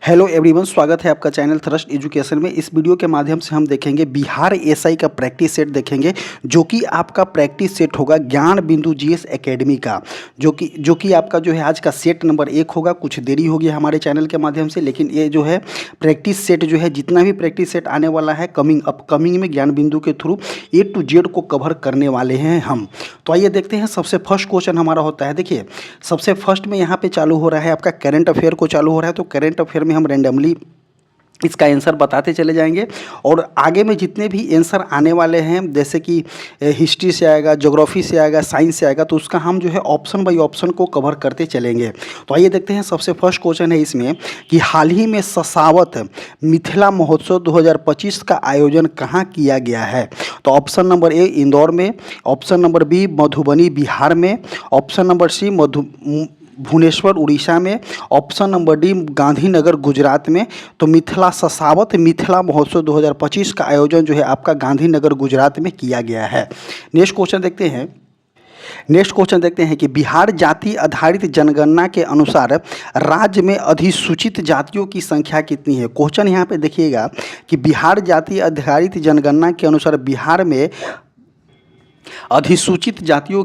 Hello everyone, स्वागत है आपका चैनल थ्रस्ट एजुकेशन में। इस वीडियो के माध्यम से हम देखेंगे बिहार एसआई का प्रैक्टिस सेट देखेंगे, जो कि आपका प्रैक्टिस सेट होगा ज्ञान बिंदु जीएस एकेडमी का, जो कि आपका जो है आज का सेट नंबर 1 होगा। कुछ देरी होगी हमारे चैनल के माध्यम से, लेकिन ये जो है प्रैक्टिस सेट जो है, जितना भी प्रैक्टिस सेट आने वाला है अपकमिंग में ज्ञान बिंदु के थ्रू A to Z को कवर करने वाले हैं हम। तो आइए देखते हैं। सबसे फर्स्ट क्वेश्चन हमारा होता है, देखिए सबसे फर्स्ट में यहाँ पे चालू हो रहा है आपका करंट अफेयर को चालू हो रहा है। तो करंट अफेयर में हम रैंडमली इसका आंसर बताते चले जाएंगे, और आगे में जितने भी आंसर आने वाले हैं, जैसे कि हिस्ट्री से आएगा, ज्योग्राफी से आएगा, साइंस से आएगा, तो उसका हम जो है ऑप्शन बाय ऑप्शन को कवर करते चलेंगे। तो आइए देखते हैं। सबसे फर्स्ट क्वेश्चन है इसमें कि हाल ही में ससावत मिथिला महोत्सव 2025 का आयोजन कहाँ किया गया है। तो ऑप्शन नंबर ए इंदौर में, option number B Madhubani Bihar में, option number C Bhubaneswar Orissa में, option number D Gandhinagar Gujarat में। तो ससावत मिथिला महोत्सव 2025 का आयोजन जो है आपका गांधीनगर गुजरात में किया गया है। नेक्स्ट क्वेश्चन देखते हैं कि बिहार जाति आधारित जनगणना के अनुसार राज्य में अधिसूचित जातियों की संख्या कितनी है। क्वेश्चन यहाँ पे देखिएगा कि बिहार जाति आधारित जनगणना के अनुसार बिहार में अधिसूचित जातियों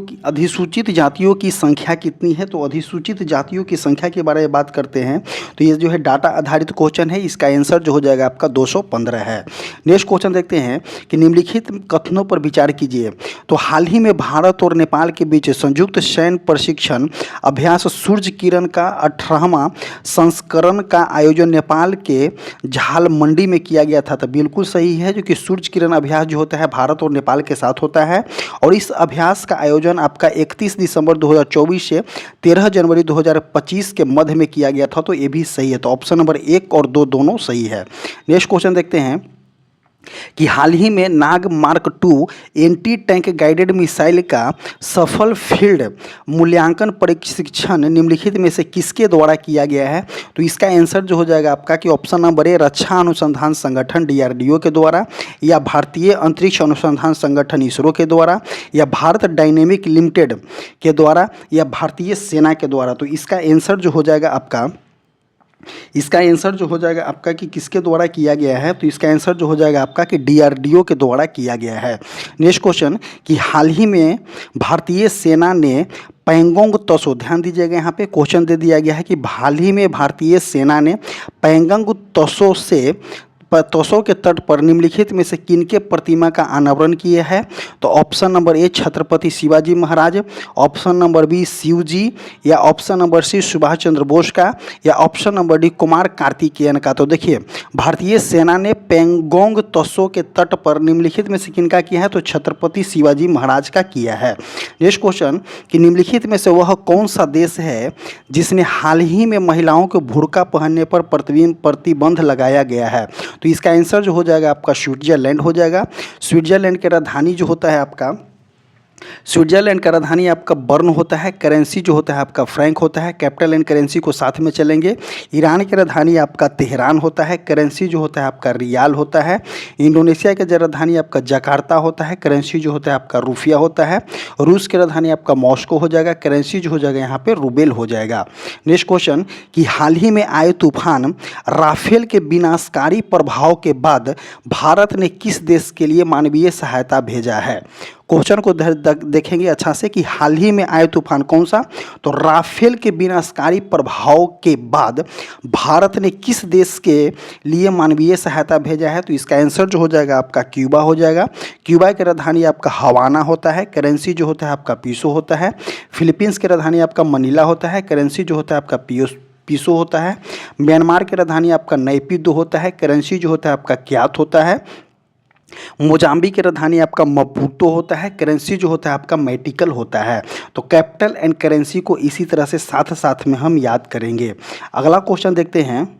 की संख्या कितनी है। तो अधिसूचित जातियों की संख्या के बारे में बात करते हैं, तो ये जो है डाटा आधारित क्वेश्चन है। इसका आंसर जो हो जाएगा आपका 215 है। नेक्स्ट क्वेश्चन देखते हैं कि निम्नलिखित कथनों पर विचार कीजिए। तो हाल ही में भारत और नेपाल के बीच संयुक्त सैन्य प्रशिक्षण अभ्यास सूर्य किरण का 18वां संस्करण का आयोजन नेपाल के झालमंडी में किया गया था। तो बिल्कुल सही है, जो कि सूर्य किरण अभ्यास जो होता है भारत और नेपाल के साथ होता है, और इस अभ्यास का आयोजन आपका 31 दिसंबर 2024 से 13 जनवरी 2025 के मध्य में किया गया था। तो ये भी सही है। तो ऑप्शन नंबर 1 और 2 दोनों सही है। नेक्स्ट क्वेश्चन देखते हैं कि हाल ही में Nag mark 2 anti tank guided missile का सफल फील्ड मूल्यांकन प्रशिक्षण निम्नलिखित में से किसके द्वारा किया गया है। तो इसका आंसर जो हो जाएगा आपका कि ऑप्शन नंबर ए रक्षा अनुसंधान संगठन DRDO के द्वारा, या भारतीय अंतरिक्ष अनुसंधान संगठन इसरो के द्वारा, या भारत डायनेमिक लिमिटेड के द्वारा, या भारतीय सेना के द्वारा। तो इसका आंसर जो हो जाएगा आपका कि किसके द्वारा किया गया है। तो इसका आंसर जो हो जाएगा आपका कि DRDO के द्वारा किया गया है। नेक्स्ट क्वेश्चन कि हाल ही में भारतीय सेना ने पैंगोंग त्सो, ध्यान दीजिएगा यहाँ पे क्वेश्चन दे दिया गया है कि हाल ही में भारतीय सेना ने पैंगोंग त्सो के तट पर निम्नलिखित में से किनके प्रतिमा का अनावरण किया है। तो option number A Chhatrapati Shivaji Maharaj, option number B Shiv ji, या option number C Subhash Chandra Bose का, या option number D Kumar Kartikeyan का। तो देखिए भारतीय सेना ने पैंगोंग त्सो के तट पर निम्नलिखित में से किनका किया है। तो छत्रपति शिवाजी महाराज का किया है। नेक्स्ट क्वेश्चन कि निम्नलिखित में से वह कौन सा देश है जिसने हाल ही में महिलाओं को बुर्का पहनने पर प्रतिबंध लगाया गया है। तो इसका आंसर जो हो जाएगा आपका स्विट्जरलैंड हो जाएगा। स्विट्जरलैंड की राजधानी जो होता है आपका, स्विट्जरलैंड का राजधानी आपका बर्न होता है। करेंसी जो होता है आपका फ्रैंक होता है। कैपिटल एंड करेंसी को साथ में चलेंगे। ईरान की राजधानी आपका तेहरान होता है। करेंसी जो होता है आपका रियाल होता है। इंडोनेशिया की राजधानी आपका जकार्ता होता है। करेंसी जो होता है आपका रुपया होता है। रूस की राजधानी आपका मॉस्को हो जाएगा। करेंसी जो हो जाएगा यहाँ पे रूबेल हो जाएगा। नेक्स्ट क्वेश्चन कि हाल ही में आए तूफान राफेल के विनाशकारी प्रभाव के बाद भारत ने किस देश के लिए मानवीय सहायता भेजा है। क्वेश्चन को देखेंगे अच्छा से कि हाल ही में आए तूफान कौन सा। तो राफेल के विनाशकारी प्रभाव के बाद भारत ने किस देश के लिए मानवीय सहायता भेजा है। तो इसका आंसर जो हो जाएगा आपका क्यूबा हो जाएगा। क्यूबा की राजधानी आपका हवाना होता है। करेंसी जो होता है आपका पीसो होता है। फिलीपींस की राजधानी आपका मनीला होता है। करेंसी जो होता है आपका पीसो होता है। म्यांमार की राजधानी आपका नैपिदो होता है। करेंसी जो होता है आपका क्यात होता है। मोजाम्बिक की राजधानी आपका मपूटो होता है। करेंसी जो होता है आपका मेटिकल होता है। तो कैपिटल एंड करेंसी को इसी तरह से साथ साथ में हम याद करेंगे। अगला क्वेश्चन देखते हैं।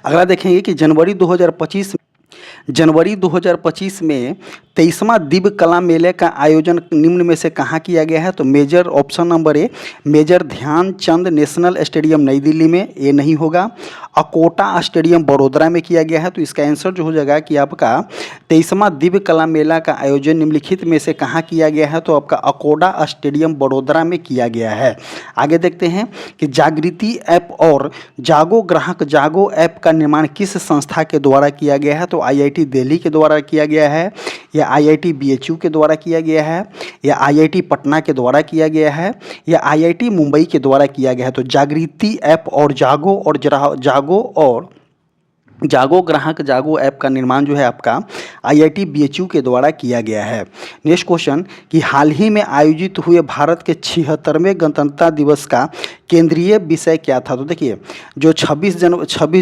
अगला देखेंगे कि जनवरी 2025 जनवरी 2025 में 23वां दिव्य कला मेले का आयोजन निम्न में से कहाँ किया गया है? तो major option number a major Dhyanchand national stadium Nai Delhi में, ये नहीं होगा। अकोटा स्टेडियम बड़ोदरा में किया गया है, तो इसका आंसर जो हो जाएगा कि आपका 23वां दिव्य कला मेला का आयोजन निम्नलिखित में से कहाँ किया गया है? तो आपका अकोटा स्टेडियम बड़ोदरा में किया गया है। आगे देखते हैं कि जागृति ऐप और जागो ग्राहक जागो ऐप का निर्माण किस संस्था के द्वारा किया गया है? तो आईआईटी दिल्ली के द्वारा किया गया है, या आईआईटी बीएचयू के द्वारा किया गया है, या आईआईटी पटना के द्वारा किया गया है, या आईआईटी मुंबई के द्वारा किया गया है। तो जागृति ऐप और जागो ग्राहक जागो ऐप का निर्माण जो है आपका आईआईटी बीएचयू के द्वारा किया गया है। नेक्स्ट क्वेश्चन कि हाल ही में आयोजित हुए भारत के 76वें गणतंत्रता दिवस का केंद्रीय विषय क्या था? तो देखिए, जो 26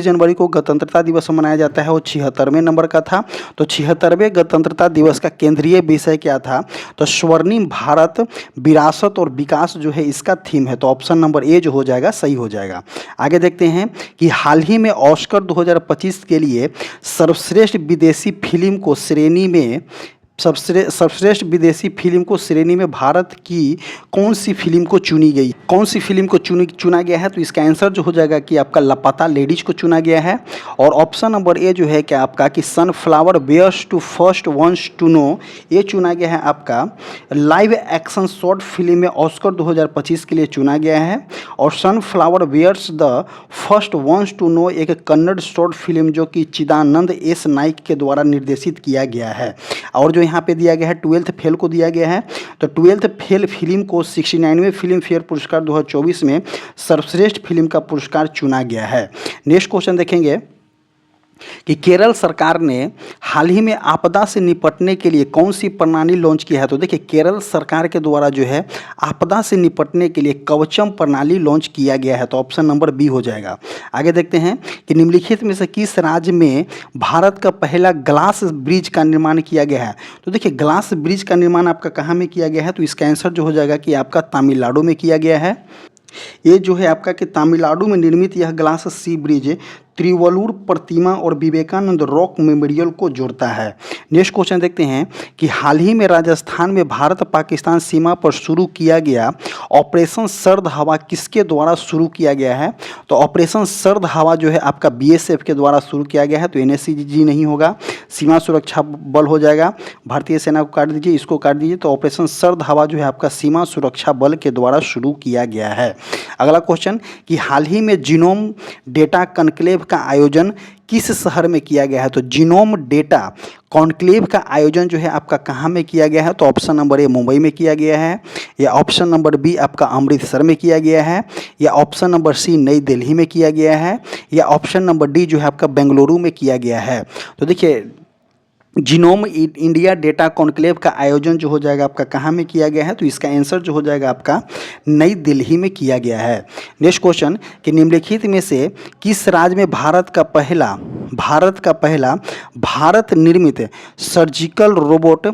जनवरी को गणतंत्रता दिवस मनाया जाता है वो 76वें नंबर का था। तो 76वें गणतंत्रता दिवस का केंद्रीय विषय क्या था? तो स्वर्णिम भारत विरासत और विकास जो है इसका थीम है। तो ऑप्शन नंबर ए जो हो जाएगा सही हो जाएगा। आगे देखते हैं कि हाल ही में ऑस्कर 2025 के लिए सर्वश्रेष्ठ विदेशी फिल्म को श्रेणी में सर्वश्रेष्ठ विदेशी फिल्म को श्रेणी में भारत की कौन सी फिल्म को चुनी गई, कौन सी फिल्म को चुना गया है? तो इसका आंसर जो हो जाएगा कि आपका लापता लेडीज को चुना गया है। और ऑप्शन नंबर ए जो है क्या आपका कि sunflower bears to first ones to know, ये चुना गया है आपका लाइव एक्शन शॉर्ट फिल्म में ऑस्कर 2025 के लिए चुना गया है। और sunflower bears the first ones to know एक कन्नड़ शॉर्ट फिल्म जो कि चिदानंद एस नाइक के द्वारा निर्देशित किया गया है। और जो यहाँ पे दिया गया है 12th फेल को दिया गया है। तो 12th फेल फिल्म को 69वें फिल्म फेयर पुरस्कार 2024 में सर्वश्रेष्ठ फिल्म का पुरस्कार चुना गया है। नेक्स्ट क्वेश्चन देखेंगे कि केरल सरकार ने हाल ही में आपदा से निपटने के लिए कौन सी प्रणाली लॉन्च की है? तो देखिए, केरल सरकार के द्वारा जो है आपदा से निपटने के लिए कवचम प्रणाली लॉन्च किया गया है। तो ऑप्शन नंबर बी हो जाएगा। आगे देखते हैं कि निम्नलिखित में से किस राज्य में भारत का पहला ग्लास ब्रिज का निर्माण किया गया है? तो देखिए, ग्लास ब्रिज का निर्माण आपका कहाँ में किया गया है? तो इसका आंसर जो हो जाएगा कि आपका तमिलनाडु में किया गया है। ये जो है आपका कि तमिलनाडु में निर्मित यह ग्लास सी ब्रिज त्रिवलुर प्रतिमा और विवेकानंद रॉक मेमोरियल को जोड़ता है। नेक्स्ट क्वेश्चन देखते हैं कि हाल ही में राजस्थान में भारत पाकिस्तान सीमा पर शुरू किया गया ऑपरेशन सर्द हवा किसके द्वारा शुरू किया गया है? तो ऑपरेशन सर्द हवा जो है आपका बीएसएफ के द्वारा शुरू किया गया है। तो एनएसजी नहीं होगा, सीमा सुरक्षा बल हो जाएगा। भारतीय सेना को काट दीजिए, इसको काट दीजिए। तो ऑपरेशन सर्द हवा जो है आपका सीमा सुरक्षा बल के द्वारा शुरू किया गया है। अगला क्वेश्चन कि हाल ही में जीनोम डेटा कॉन्क्लेव का आयोजन किस शहर में किया गया है? तो जीनोम डेटा कॉन्क्लेव का आयोजन जो है आपका कहाँ में किया गया है? तो ऑप्शन नंबर ए मुंबई में किया गया है, या ऑप्शन नंबर बी आपका अमृतसर में किया गया है, या ऑप्शन नंबर सी नई दिल्ली में किया गया है, या ऑप्शन नंबर डी जो है आपका बेंगलुरु में किया गया है। तो देखिए, जीनोम इंडिया डेटा कॉन्क्लेव का आयोजन जो हो जाएगा आपका कहाँ में किया गया है? तो इसका आंसर जो हो जाएगा आपका नई दिल्ली में किया गया है। नेक्स्ट क्वेश्चन कि निम्नलिखित में से किस राज्य में भारत का पहला भारत निर्मित सर्जिकल रोबोट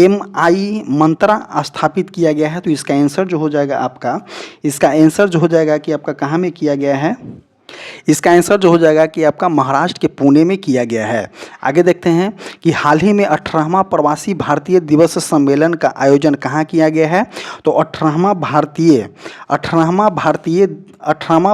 MI मंत्रा स्थापित किया गया है? तो इसका आंसर जो हो जाएगा कि आपका कहाँ में किया गया है? इसका आंसर जो हो जाएगा कि आपका महाराष्ट्र के पुणे में किया गया है। आगे देखते हैं कि हाल ही में 18वां प्रवासी भारतीय दिवस सम्मेलन का आयोजन कहाँ किया गया है? तो 18वां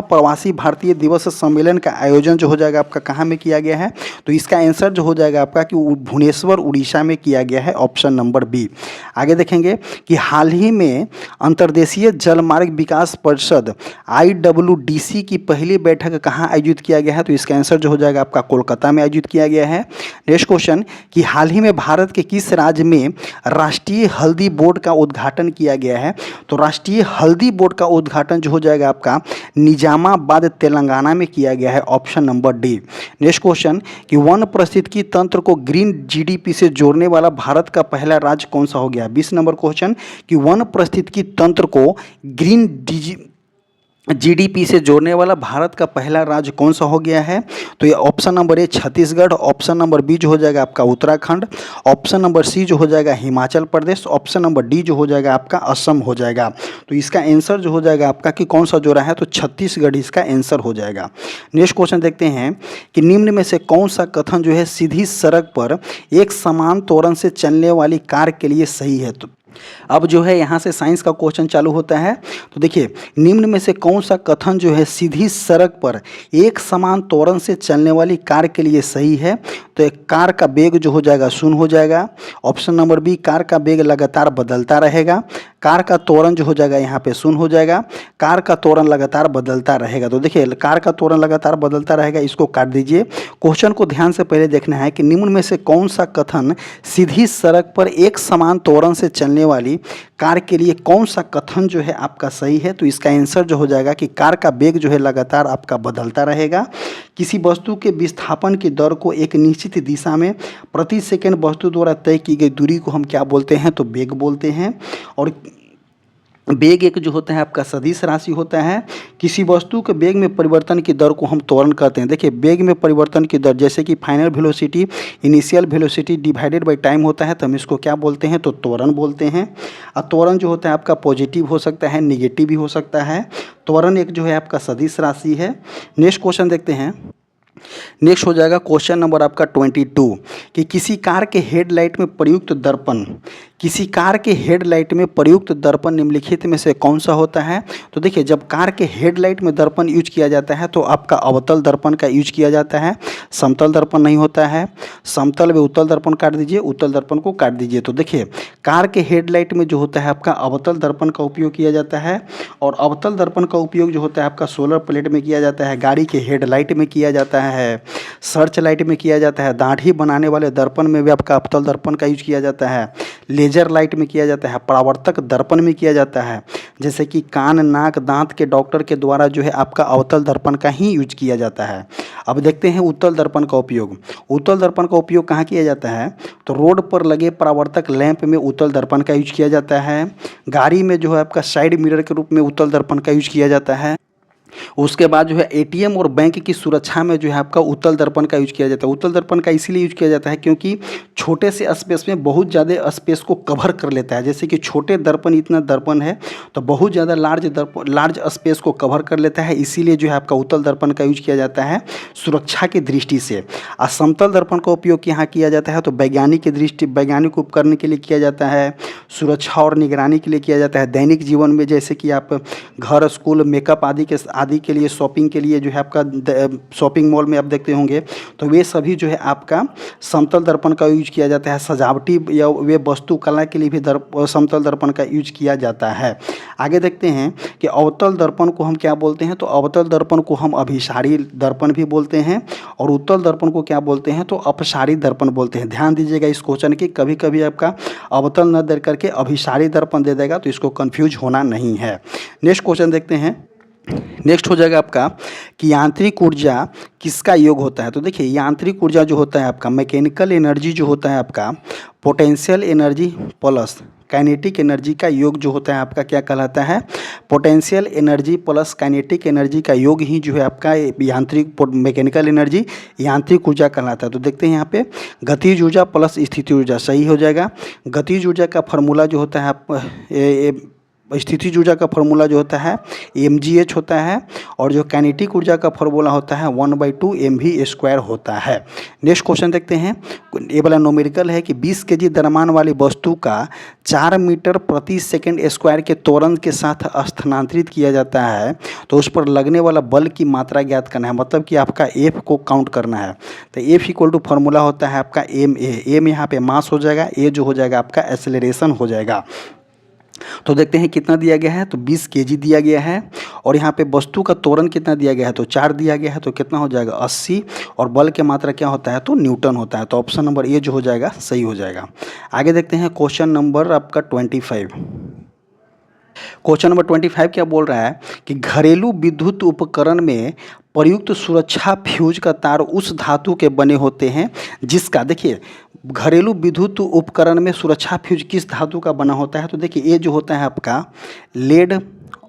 प्रवासी भारतीय दिवस सम्मेलन का आयोजन जो हो जाएगा आपका कहाँ में किया गया है? तो इसका आंसर जो हो जाएगा आपका कि भुवनेश्वर उड़ीसा में किया गया है, ऑप्शन नंबर बी। आगे देखेंगे कि हाल ही में अंतर्देशीय जलमार्ग विकास परिषद IWDC की पहली बैठक कहाँ आयोजित किया गया है? तो इसका आंसर जो हो जाएगा आपका कोलकाता में आयोजित किया गया है। नेक्स्ट क्वेश्चन कि हाल ही में भारत के किस राज्य में राष्ट्रीय हल्दी बोर्ड का उद्घाटन किया गया है? तो राष्ट्रीय हल्दी बोर्ड का उद्घाटन जो हो जाएगा आपका निजामाबाद तेलंगाना में किया गया है, option number D. Next question कि वन पारिस्थितिकी तंत्र को ग्रीन GDP से जोड़ने वाला भारत का पहला राज्य कौन सा हो गया? 20 नंबर क्वेश्चन कि वन पारिस्थितिकी तंत्र को जीडीपी से जोड़ने वाला भारत का पहला राज्य कौन सा हो गया है? तो ये option number a Chhattisgarh, option number b जो हो जाएगा आपका उत्तराखंड, ऑप्शन नंबर सी जो हो जाएगा Himachal Pradesh, option number D जो हो जाएगा आपका असम हो जाएगा। तो इसका आंसर जो हो जाएगा आपका कि कौन सा जोड़ा है, तो छत्तीसगढ़ इसका आंसर हो जाएगा। नेक्स्ट क्वेश्चन देखते हैं कि निम्न में से कौन सा कथन जो है सीधी सड़क पर एक समान त्वरण से चलने वाली कार के लिए सही है? तो अब जो है यहाँ से साइंस का क्वेश्चन चालू होता है। तो देखिए, निम्न में से कौन सा कथन जो है सीधी सड़क पर एक समान त्वरण से चलने वाली कार के लिए सही है? तो एक कार का वेग जो हो जाएगा शून्य हो जाएगा। ऑप्शन नंबर बी, कार का वेग लगातार बदलता रहेगा। कार का त्वरण जो हो जाएगा यहाँ पे शून्य हो जाएगा। कार का त्वरण लगातार बदलता रहेगा। तो देखिए, कार का त्वरण लगातार बदलता रहेगा, इसको काट दीजिए। क्वेश्चन को ध्यान से पहले देखना है कि निम्न में से कौन सा कथन सीधी सड़क पर एक समान त्वरण से चलने वाली कार के लिए कौन सा कथन जो है आपका सही है? तो इसका आंसर जो हो जाएगा कि कार का वेग जो है लगातार आपका बदलता रहेगा। किसी वस्तु के विस्थापन की दर को एक निश्चित दिशा में प्रति सेकंड वस्तु द्वारा तय की गई दूरी को हम क्या बोलते हैं? तो वेग बोलते हैं। और वेग एक जो होता है आपका सदिश राशि होता है। किसी वस्तु के वेग में परिवर्तन की दर को हम त्वरण कहते हैं। देखिए, वेग में परिवर्तन की दर जैसे कि final velocity initial velocity divided by time होता है, तो हम इसको क्या बोलते हैं? तो त्वरण बोलते हैं। और त्वरण जो होता है आपका पॉजिटिव हो सकता है, निगेटिव भी हो सकता है। त्वरण एक जो है आपका सदिश राशि है। नेक्स्ट क्वेश्चन देखते हैं। नेक्स्ट हो जाएगा क्वेश्चन नंबर आपका 22 कि किसी कार के हेडलाइट में प्रयुक्त दर्पण, किसी कार के हेडलाइट में प्रयुक्त दर्पण निम्नलिखित में से कौन सा होता है? तो देखिए, जब कार के हेडलाइट में दर्पण यूज किया जाता है तो आपका अवतल दर्पण का यूज किया जाता है, समतल दर्पण नहीं होता है। समतल व उत्तल दर्पण काट दीजिए, उत्तल दर्पण को काट दीजिए। तो देखिए, कार के हेडलाइट में जो होता है आपका अवतल दर्पण का उपयोग किया जाता है। और अवतल दर्पण का उपयोग जो होता है आपका सोलर प्लेट में किया जाता है, गाड़ी के हेडलाइट में किया जाता है, सर्च लाइट में किया जाता है, दाढ़ी बनाने वाले दर्पण में भी आपका अवतल दर्पण का यूज किया जाता है, लेजर लाइट में किया जाता है, परावर्तक दर्पण में किया जाता है। जैसे कि कान नाक दांत के डॉक्टर के द्वारा जो है आपका अवतल दर्पण का ही यूज किया जाता है। अब देखते हैं उत्तल दर्पण का उपयोग। उत्तल दर्पण का उपयोग कहाँ किया जाता है? तो रोड पर लगे परावर्तक लैंप में उत्तल दर्पण का यूज किया जाता है। गाड़ी में जो है आपका साइड मिरर के रूप में उत्तल दर्पण का यूज किया जाता है। उसके बाद जो है एटीएम और बैंक की सुरक्षा में जो है आपका उत्तल दर्पण का यूज किया जाता है। उत्तल दर्पण का इसीलिए यूज किया जाता है क्योंकि छोटे से स्पेस में बहुत ज़्यादा स्पेस को कवर कर लेता है। जैसे कि छोटे दर्पण इतना दर्पण है तो बहुत ज़्यादा लार्ज स्पेस को कवर कर लेता है, इसीलिए जो है आपका उत्तल दर्पण का यूज किया जाता है सुरक्षा की दृष्टि से। और समतल दर्पण का उपयोग यहाँ किया जाता है तो वैज्ञानिक उपकरण के लिए किया जाता है, सुरक्षा और निगरानी के लिए किया जाता है। दैनिक जीवन में जैसे कि आप घर स्कूल मेकअप आदि के लिए शॉपिंग के लिए जो है आपका शॉपिंग मॉल में आप देखते होंगे तो वे सभी जो है आपका समतल दर्पण का यूज किया जाता है। सजावटी या वे वस्तुकला के लिए भी समतल दर्पण का यूज किया जाता है। आगे देखते हैं कि अवतल दर्पण को हम क्या बोलते हैं? तो अवतल दर्पण को हम अभिसारी दर्पण भी बोलते हैं और उत्तल दर्पण को क्या बोलते हैं? तो अपसारी दर्पण बोलते हैं। ध्यान दीजिएगा इस क्वेश्चन की, कभी कभी आपका अवतल न दे करके अभिसारी दर्पण दे देगा तो इसको कंफ्यूज होना नहीं है। नेक्स्ट क्वेश्चन देखते हैं। नेक्स्ट हो जाएगा आपका कि यांत्रिक ऊर्जा किसका योग होता है? तो देखिए, यांत्रिक ऊर्जा जो होता है आपका मैकेनिकल एनर्जी जो होता है आपका potential energy plus kinetic energy का योग जो होता है आपका क्या कहलाता है? Potential energy plus kinetic energy का योग ही जो है आपका मैकेनिकल एनर्जी यांत्रिक ऊर्जा कहलाता है। तो देखते हैं यहाँ पे गतिज ऊर्जा प्लस स्थिति ऊर्जा सही हो जाएगा। गतिज ऊर्जा का फॉर्मूला जो होता है आप स्थितिज ऊर्जा का फॉर्मूला जो होता है mgh होता है और जो काइनेटिक ऊर्जा का फॉर्मूला होता है 1/2 mv² होता है। नेक्स्ट क्वेश्चन देखते हैं। ये वाला न्यूमेरिकल है कि 20 kg द्रव्यमान वाली वस्तु का 4 मीटर प्रति सेकंड स्क्वायर के त्वरण के साथ स्थानांतरित किया जाता है तो उस पर लगने वाला बल की मात्रा ज्ञात करना है, मतलब कि आपका F को काउंट करना है। तो F = फॉर्मूला होता है आपका m यहाँ पे मास हो जाएगा, a जो हो जाएगा आपका एक्सेलरेशन हो जाएगा। तो देखते हैं कितना दिया गया है, तो 20 kg दिया गया है और यहाँ पे वस्तु का त्वरण कितना दिया गया है, तो 4 दिया गया है, तो कितना हो जाएगा 80 और बल की मात्रा क्या होता है, तो न्यूटन होता है। तो ऑप्शन नंबर ए जो हो जाएगा सही हो जाएगा। आगे देखते हैं क्वेश्चन नंबर आपका 25। क्वेश्चन नंबर 25 क्या बोल रहा है कि घरेलू विद्युत उपकरण में प्रयुक्त सुरक्षा फ्यूज का तार उस धातु के बने होते हैं जिसका, देखिए घरेलू विद्युत उपकरण में सुरक्षा फ्यूज किस धातु का बना होता है? तो देखिए ये जो होता है आपका लेड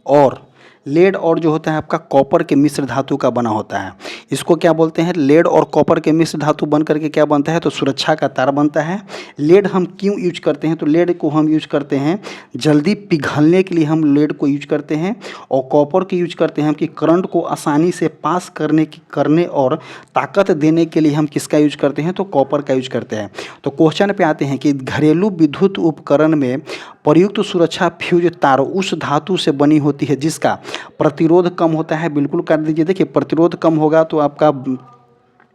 और लेड और जो होता है आपका कॉपर के मिश्र धातु का बना होता है। इसको क्या बोलते हैं? लेड और कॉपर के मिश्र धातु बन करके क्या बनता है? तो सुरक्षा का तार बनता है। लेड हम क्यों यूज करते हैं? तो लेड को हम यूज करते हैं जल्दी पिघलने के लिए, हम लेड को यूज करते हैं। और कॉपर को यूज करते हैं हम कि करंट को आसानी से पास करने और ताकत देने के लिए हम किसका यूज करते हैं? तो कॉपर का यूज करते हैं। तो क्वेश्चन पे आते हैं कि घरेलू विद्युत उपकरण में प्रयुक्त सुरक्षा फ्यूज तार उस धातु से बनी होती है जिसका प्रतिरोध कम होता है। बिल्कुल कर दीजिए। देखिए प्रतिरोध कम होगा तो आपका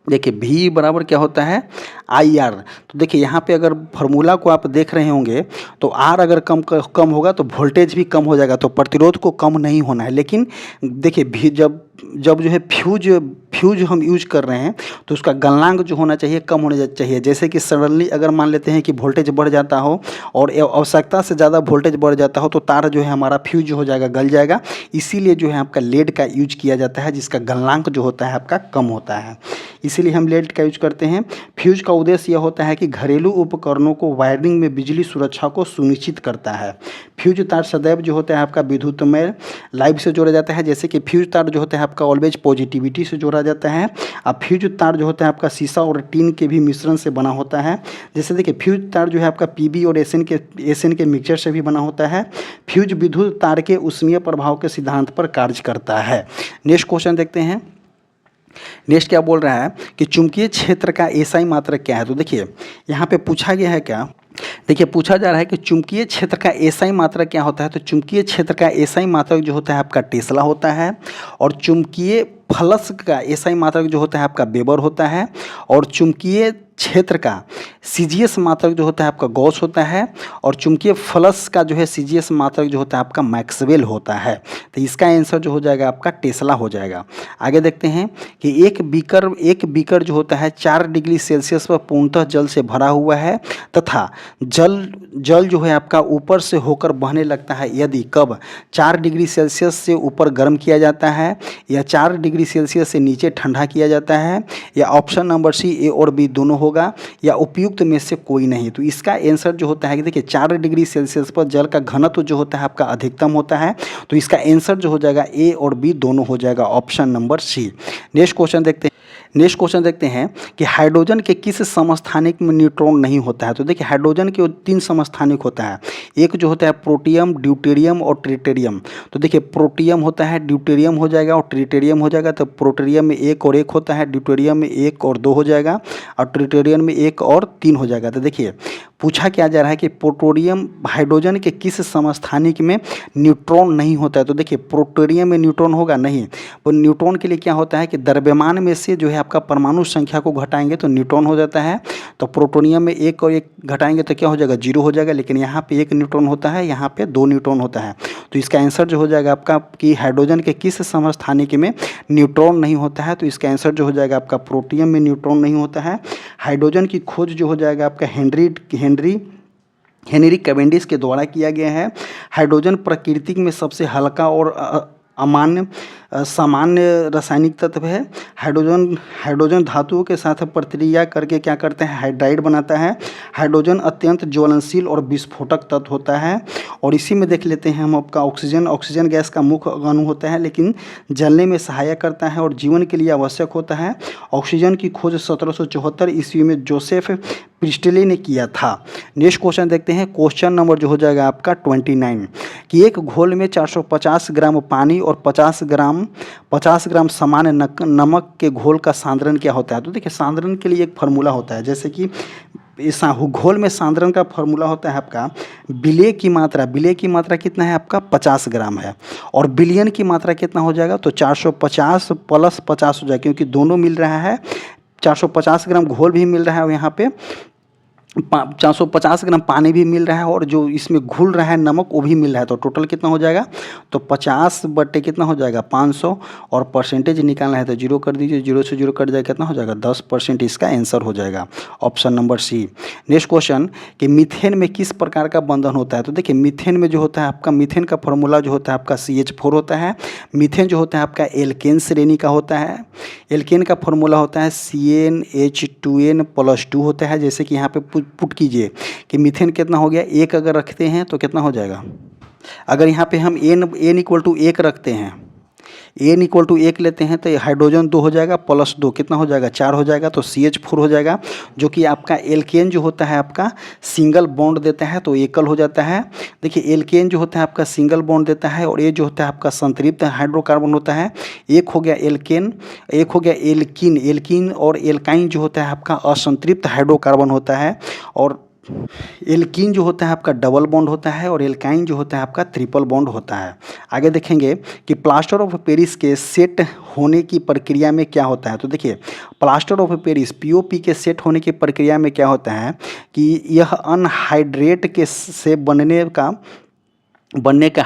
देखिए V बराबर क्या होता है? IR। तो देखिए यहाँ पे अगर फार्मूला को आप देख रहे होंगे तो R अगर कम होगा तो वोल्टेज भी कम हो जाएगा, तो प्रतिरोध को कम नहीं होना है। लेकिन देखिए V जब जो है फ्यूज हम यूज कर रहे हैं तो उसका गलनांक जो होना चाहिए कम होना चाहिए। जैसे कि सडनली अगर मान लेते हैं कि वोल्टेज बढ़ जाता हो और आवश्यकता से ज़्यादा वोल्टेज बढ़ जाता हो तो तार जो है हमारा फ्यूज हो जाएगा, गल जाएगा। इसीलिए जो है आपका लेड का यूज किया जाता है जिसका गलनांक जो होता है आपका कम होता है, इसीलिए हम लेड का यूज करते हैं। फ्यूज का उद्देश्य यह होता है कि घरेलू उपकरणों को वायरिंग में बिजली सुरक्षा को सुनिश्चित करता है। फ्यूज तार सदैव जो होता है आपका विद्युतमय लाइव से जोड़ा जाता है। जैसे कि फ्यूज तार जो होता है आपका ऑलवेज पॉजिटिविटी से जोड़ा जाता है। अब फ्यूज तार जो होता है आपका शीशा और टीन के भी मिश्रण से बना होता है। जैसे देखिए फ्यूज तार जो है आपका पीबी और एसएन के मिक्सचर से भी बना होता है। फ्यूज विद्युत तार के ऊष्मीय प्रभाव के सिद्धांत पर कार्य करता है। नेक्स्ट क्वेश्चन देखते हैं। नेक्स्ट क्या बोल रहा है कि चुंबकीय क्षेत्र का एसआई मात्रक क्या है? तो देखिए यहाँ पे पूछा गया है क्या, देखिए पूछा जा रहा है कि चुंबकीय क्षेत्र का एसआई मात्रक क्या होता है? तो चुंबकीय क्षेत्र का एसआई मात्रक जो होता है आपका टेस्ला होता है। और चुंबकीय फ्लक्स का एसआई मात्रक जो होता है आपका वेबर होता है। और चुंबकीय क्षेत्र का सीजीएस मात्रक जो होता है आपका गॉस होता है। और चुंबकीय फ्लक्स का जो है सीजीएस मात्रक जो होता है आपका मैक्सवेल होता है। तो इसका आंसर जो हो जाएगा आपका टेस्ला हो जाएगा। आगे देखते हैं कि एक बीकर जो होता है 4 डिग्री सेल्सियस पर पूर्णतः जल से भरा हुआ है तथा जल जो है आपका ऊपर से होकर बहने लगता है यदि कब 4 डिग्री सेल्सियस से ऊपर गर्म किया जाता है या 4 डिग्री सेल्सियस से नीचे ठंडा किया जाता है, या ऑप्शन नंबर सी ए और बी दोनों होगा, या उपयुक्त में से कोई नहीं। तो इसका आंसर जो होता है कि देखिए 4 डिग्री सेल्सियस पर जल का घनत्व जो होता है आपका अधिकतम होता है। तो इसका आंसर जो हो जाएगा ए और बी दोनों हो जाएगा, option number c. Next question देखते हैं कि हाइड्रोजन के किस समस्थानिक में न्यूट्रॉन नहीं होता है? तो देखिए हाइड्रोजन के 3 समस्थानिक होता है। एक जो होता है प्रोटियम, ड्यूटेरियम और ट्रिटेरियम। तो देखिए प्रोटियम होता है, ड्यूटेरियम हो जाएगा और ट्रिटेरियम हो जाएगा। तो प्रोटेरियम में 1 और 1 होता है, ड्यूटेरियम में 1 और 2 हो जाएगा और ट्रिटेरियम में 1 और 3 हो जाएगा। तो देखिए पूछा क्या जा रहा है कि प्रोटोरियम हाइड्रोजन के किस समस्थानिक में न्यूट्रॉन नहीं होता है? तो देखिए प्रोटोरियम में न्यूट्रॉन होगा नहीं। वो न्यूट्रॉन के लिए क्या होता है कि द्रव्यमान में से जो है आपका परमाणु संख्या को घटाएंगे तो न्यूट्रॉन हो जाता है। तो प्रोटोनियम में 1 और 1 घटाएंगे तो क्या हो जाएगा? 0 हो जाएगा। लेकिन यहाँ पे 1 न्यूट्रॉन होता है, यहाँ पे 2 न्यूट्रॉन होता है। तो इसका आंसर जो हो जाएगा आपका कि हाइड्रोजन के किस समस्थानिक में न्यूट्रॉन नहीं होता है? तो इसका आंसर जो हो जाएगा आपका प्रोटियम में न्यूट्रॉन नहीं होता है। हाइड्रोजन की खोज जो हो जाएगा आपका हेनरी कैवेंडिश के द्वारा किया गया है। हाइड्रोजन प्रकृति में सबसे हल्का और सामान्य रासायनिक तत्व है। हाइड्रोजन धातुओं के साथ प्रतिक्रिया करके क्या करते हैं? हाइड्राइड बनाता है। हाइड्रोजन अत्यंत ज्वलनशील और विस्फोटक तत्व होता है। और इसी में देख लेते हैं हम आपका ऑक्सीजन गैस का मुख्य अणु होता है, लेकिन जलने में सहायक करता है और जीवन के लिए आवश्यक होता है। ऑक्सीजन की खोज 1774 ईस्वी में जोसेफ प्रिस्टले ने किया था। नेक्स्ट क्वेश्चन देखते हैं। क्वेश्चन नंबर जो हो जाएगा आपका 29 कि एक घोल में 450 ग्राम पानी और 50 ग्राम सामान्य नमक के घोल का सांद्रण क्या होता है? तो देखिए सांद्रण के लिए एक फार्मूला होता है। जैसे कि इस घोल में सांद्रण का फार्मूला होता है आपका विलेय की मात्रा कितना है आपका? 50 ग्राम है। और बिलियन की मात्रा कितना हो जाएगा? तो 450 प्लस 50 हो जाएगा, क्योंकि दोनों मिल रहा है। 450 ग्राम घोल भी मिल रहा है और यहाँ पे 450 ग्राम पानी भी मिल रहा है और जो इसमें घुल रहा है नमक वो भी मिल रहा है। तो टोटल कितना हो जाएगा? तो 50 बटे कितना हो जाएगा? 500। और परसेंटेज निकालना है तो 0 कर दीजिए, 0 से 0 कट जाएगा, कितना हो जाएगा? 10% इसका आंसर हो जाएगा, option number c. Next question कि मीथेन में किस प्रकार का बंधन होता है? तो देखिए मीथेन में जो होता है आपका मीथेन का फॉर्मूला जो होता है आपका CH4 होता है। मीथेन जो होता है आपका एल्केन श्रेणी का होता है। एल्केन का फॉर्मूला होता है CnH2n+2 होता है। जैसे कि यहाँ पे पुट कीजिए कि मीथेन कितना हो गया, 1 अगर रखते हैं तो कितना हो जाएगा। अगर यहाँ पे हम एन इक्वल टू 1 रखते हैं, एन इक्वल टू 1 लेते हैं तो ये हाइड्रोजन 2 हो जाएगा, प्लस 2 कितना हो जाएगा, 4 हो जाएगा, तो CH4 हो जाएगा, जो कि आपका एल्केन जो होता है आपका सिंगल बॉन्ड देता है तो एकल हो जाता है। देखिए एल्केन जो होता है आपका सिंगल बॉन्ड देता है और ये जो होता है आपका संतृप्त हाइड्रोकार्बन होता है। एक हो गया एल्केन, एक हो गया एल्कीन, एल्कीन और एल्काइन जो होता है आपका असंतृप्त हाइड्रोकार्बन होता है। और एल्कीन जो होता है आपका डबल बॉन्ड होता है और एल्काइन जो होता है आपका ट्रिपल बॉन्ड होता है। आगे देखेंगे कि प्लास्टर ऑफ पेरिस के सेट होने की प्रक्रिया में क्या होता है। तो देखिए प्लास्टर ऑफ पेरिस POP के सेट होने की प्रक्रिया में क्या होता है कि यह अनहाइड्रेट के से बनने का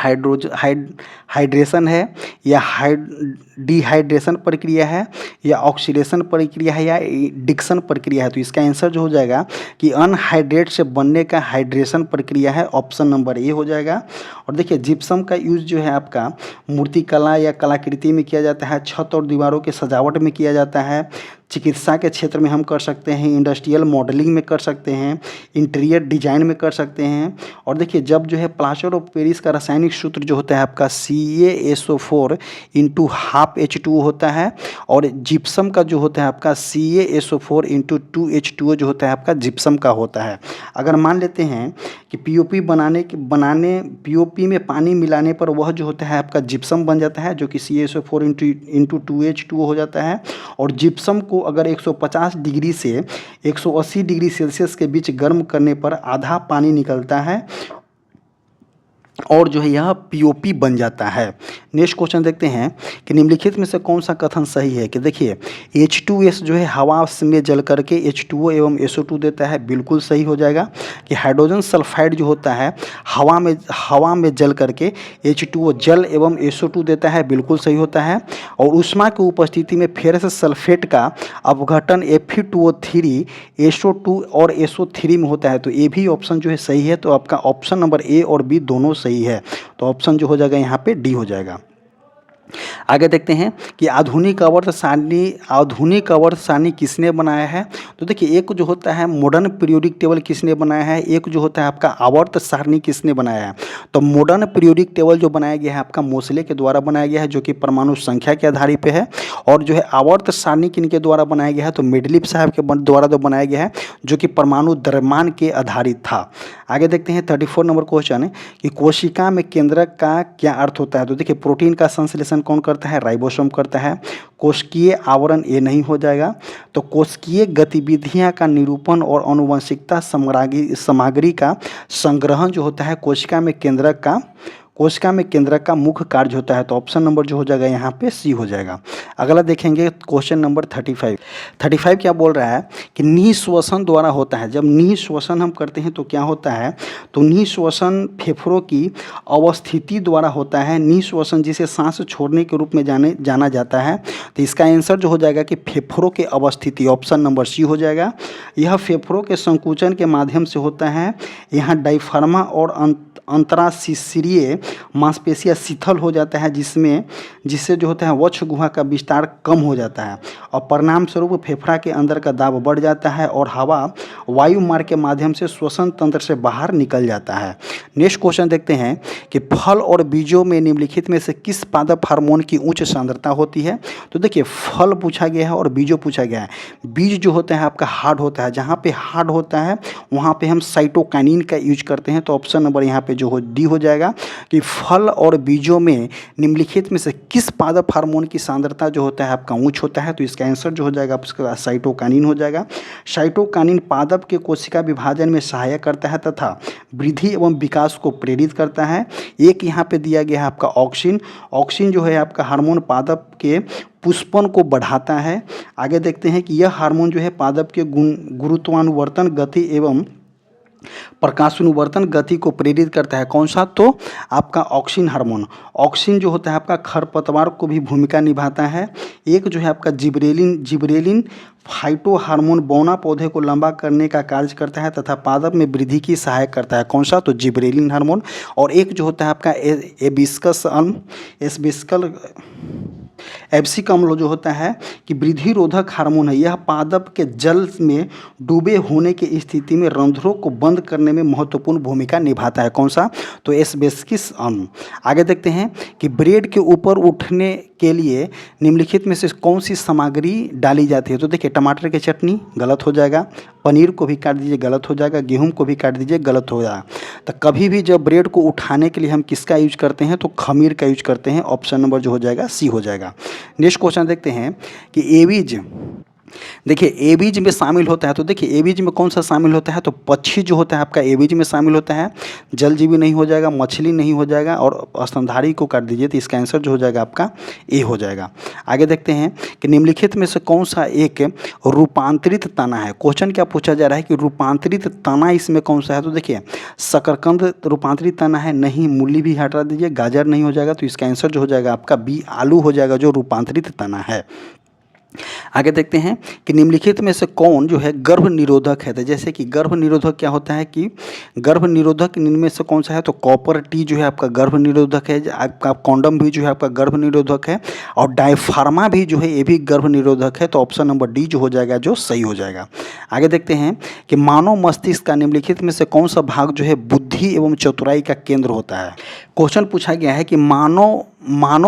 हाइड्रेशन है या डिहाइड्रेशन प्रक्रिया है या ऑक्सीडेशन प्रक्रिया है या डिक्शन प्रक्रिया है। तो इसका आंसर जो हो जाएगा कि अनहाइड्रेट से बनने का हाइड्रेशन प्रक्रिया है, ऑप्शन नंबर ए हो जाएगा। और देखिए जिप्सम का यूज़ जो है आपका मूर्तिकला या कलाकृति में किया जाता है, छत और दीवारों के सजावट में किया जाता है, चिकित्सा के क्षेत्र में हम कर सकते हैं, इंडस्ट्रियल मॉडलिंग में कर सकते हैं, इंटीरियर डिजाइन में कर सकते हैं। और देखिए जब जो है प्लास्टर ऑफ पेरिस का रासायनिक सूत्र जो होता है आपका CaSO4 इंटू हाफ H2O होता है और जिप्सम का जो होता है आपका CaSO4 इंटू 2H2O जो होता है आपका जिप्सम का होता है। अगर मान लेते हैं कि POP में पानी मिलाने पर वह जो होता है आपका जिप्सम बन जाता है, जो कि CaSO4 इंटू 2H2O हो जाता है। और जिप्सम को अगर 150 डिग्री से 180 डिग्री सेल्सियस के बीच गर्म करने पर आधा पानी निकलता है और जो है यह POP बन जाता है। नेक्स्ट क्वेश्चन देखते हैं कि निम्नलिखित में से कौन सा कथन सही है। कि देखिए H2S जो है हवा में जल करके H2O एवं SO2 देता है, बिल्कुल सही हो जाएगा। कि हाइड्रोजन सल्फाइड जो होता है हवा में जल करके H2O जल एवं SO2 देता है, बिल्कुल सही होता है। और ऊष्मा की उपस्थिति में फेरस सल्फेट का अपघटन Fe2O3 SO2 और SO3 में होता है, तो ये भी ऑप्शन जो है सही है। तो आपका ऑप्शन नंबर ए और बी दोनों सही है, तो ऑप्शन जो हो जाएगा यहाँ पे डी हो जाएगा। आगे देखते हैं कि आधुनिक आवर्त सारणी किसने बनाया है। तो देखिए एक जो होता है मॉडर्न पीरियोडिक टेबल किसने बनाया है, एक जो होता है आपका आवर्त सारणी किसने बनाया है। तो मॉडर्न पीरियोडिक टेबल जो बनाया गया है आपका मोसले के द्वारा बनाया गया है, जो कि परमाणु संख्या के आधार पे है। और जो है आवर्त सारणी किनके द्वारा बनाया गया है, तो मेडलिप साहब के द्वारा जो बनाया गया है, जो कि परमाणु द्रव्यमान के आधारित था। आगे देखते हैं 34 नंबर क्वेश्चन कि कोशिका में केंद्रक का क्या अर्थ होता है। तो देखिए प्रोटीन का संश्लेषण कौन करता है, राइबोसोम करता है। कोशिकीय आवरण ये नहीं हो जाएगा। तो कोशिकीय गतिविधियां का निरूपण और आनुवंशिकता सामग्री का संग्रहण जो होता है कोशिका में केंद्रक का मुख्य कार्य होता है। तो ऑप्शन नंबर जो हो जाएगा यहाँ पे सी हो जाएगा। अगला देखेंगे क्वेश्चन नंबर 35 क्या बोल रहा है कि निःश्वसन द्वारा होता है। जब निःश्वसन हम करते हैं तो क्या होता है, तो निःश्वसन फेफड़ों की अवस्थिति द्वारा होता है। निःश्वसन जिसे सांस छोड़ने के रूप में जाना जाता है। तो इसका आंसर जो हो जाएगा कि फेफड़ों के अवस्थिति, ऑप्शन नंबर सी हो जाएगा। यह फेफड़ों के संकुचन के माध्यम से होता है। यहाँ डायफ्रामा और अंतराशिश्रीय मांसपेशियां शिथिल हो जाता है, जिससे जो होता है वक्ष गुहा का विस्तार कम हो जाता है और परिणाम स्वरूप फेफड़ा के अंदर का दाब बढ़ जाता है और हवा वायु मार्ग के माध्यम से श्वसन तंत्र से बाहर निकल जाता है। नेक्स्ट क्वेश्चन देखते हैं कि फल और बीजों में निम्नलिखित में से किस पादप हार्मोन की उच्च सांद्रता होती है। तो देखिए फल पूछा गया है और बीजों पूछा गया है। बीज जो होता है आपका हार्ड होता है, जहाँ पे हार्ड होता है वहाँ पे हम साइटोकाइनिन का यूज करते हैं। तो ऑप्शन नंबर यहाँ पे जो हो डी हो जाएगा कि फल और बीजों में निम्नलिखित में से किस पादप हार्मोन की सांद्रता जो होता है आपका उच्च होता है। तो इसका आंसर जो हो जाएगा आपका साइटोकाइनिन हो जाएगा। साइटोकाइनिन पादप के कोशिका विभाजन में सहायक करता है तथा वृद्धि एवं विकास को प्रेरित करता है। एक यहाँ पे दिया गया है आपका ऑक्सिन जो है आपका हार्मोन पादप के पुष्पन को बढ़ाता है। आगे देखते हैं कि यह हार्मोन जो है पादप के गुरुत्वानुवर्तन गति एवं प्रकाशानुवर्तन गति को प्रेरित करता है। कौन सा, तो आपका ऑक्सिन हार्मोन। ऑक्सिन जो होता है आपका खरपतवार को भी भूमिका निभाता है। एक जो है आपका जिबरेलिन फाइटो हार्मोन बौना पौधे को लंबा करने का कार्य करता है तथा पादप में वृद्धि की सहायक करता है। कौन सा, तो जिबरेलिन हार्मोन। और एक जो होता है आपका एब्सिक अम्ल जो होता है कि वृद्धि रोधक हार्मोन है, यह पादप के जल में डूबे होने की स्थिति में रंध्रों को बंद करने में महत्वपूर्ण भूमिका निभाता है। कौन सा? तो एस्बेस्किस अम्ल। आगे देखते हैं कि ब्रेड के ऊपर उठने के लिए निम्नलिखित में से कौन सी सामग्री डाली जाती है? तो देखिए, टमाटर की चटनी गलत हो जाएगा, पनीर को भी काट दीजिए गलत हो जाएगा, गेहूं को भी काट दीजिए गलत हो जाएगा। तो कभी भी जब ब्रेड को उठाने के लिए हम किसका यूज करते हैं? तो खमीर का यूज करते हैं। ऑप्शन नंबर जो हो जाएगा सी हो जाएगा। नेक्स्ट क्वेश्चन देखते हैं कि एवीज, देखिए एबीज में शामिल होता है। तो देखिए एबीज में कौन सा शामिल होता है? तो पक्षी जो होता है आपका एबीज में शामिल होता है। जलजीवी नहीं हो जाएगा, मछली नहीं हो जाएगा, और स्तनधारी को काट दीजिए तो इसका आंसर जो हो जाएगा आपका ए हो जाएगा। आगे देखते हैं कि निम्नलिखित में से कौन सा एक रूपांतरित तना है? क्वेश्चन क्या पूछा जा रहा है कि रूपांतरित तना इसमें कौन सा है? तो देखिए शकरकंद रूपांतरित तना है, नहीं। मूली भी हटा दीजिए, गाजर नहीं हो जाएगा, तो इसका आंसर जो हो जाएगा आपका बी आलू हो जाएगा, जो रूपांतरित तना है। आगे देखते हैं कि निम्नलिखित में से कौन जो है गर्भ निरोधक है? तो जैसे कि गर्भ निरोधक क्या होता है कि गर्भ निरोधक इनमें से कौन सा है? तो कॉपर टी जो है आपका गर्भ निरोधक है, आपका कॉन्डम भी जो है आपका गर्भ निरोधक है, और डायफार्मा भी जो है ये भी गर्भ निरोधक है। तो ऑप्शन नंबर डी जो हो जाएगा जो सही हो जाएगा। आगे देखते हैं कि मानव मस्तिष्क का निम्नलिखित में से कौन सा भाग जो है बुद्धि एवं चतुराई का केंद्र होता है? क्वेश्चन पूछा गया है कि मानव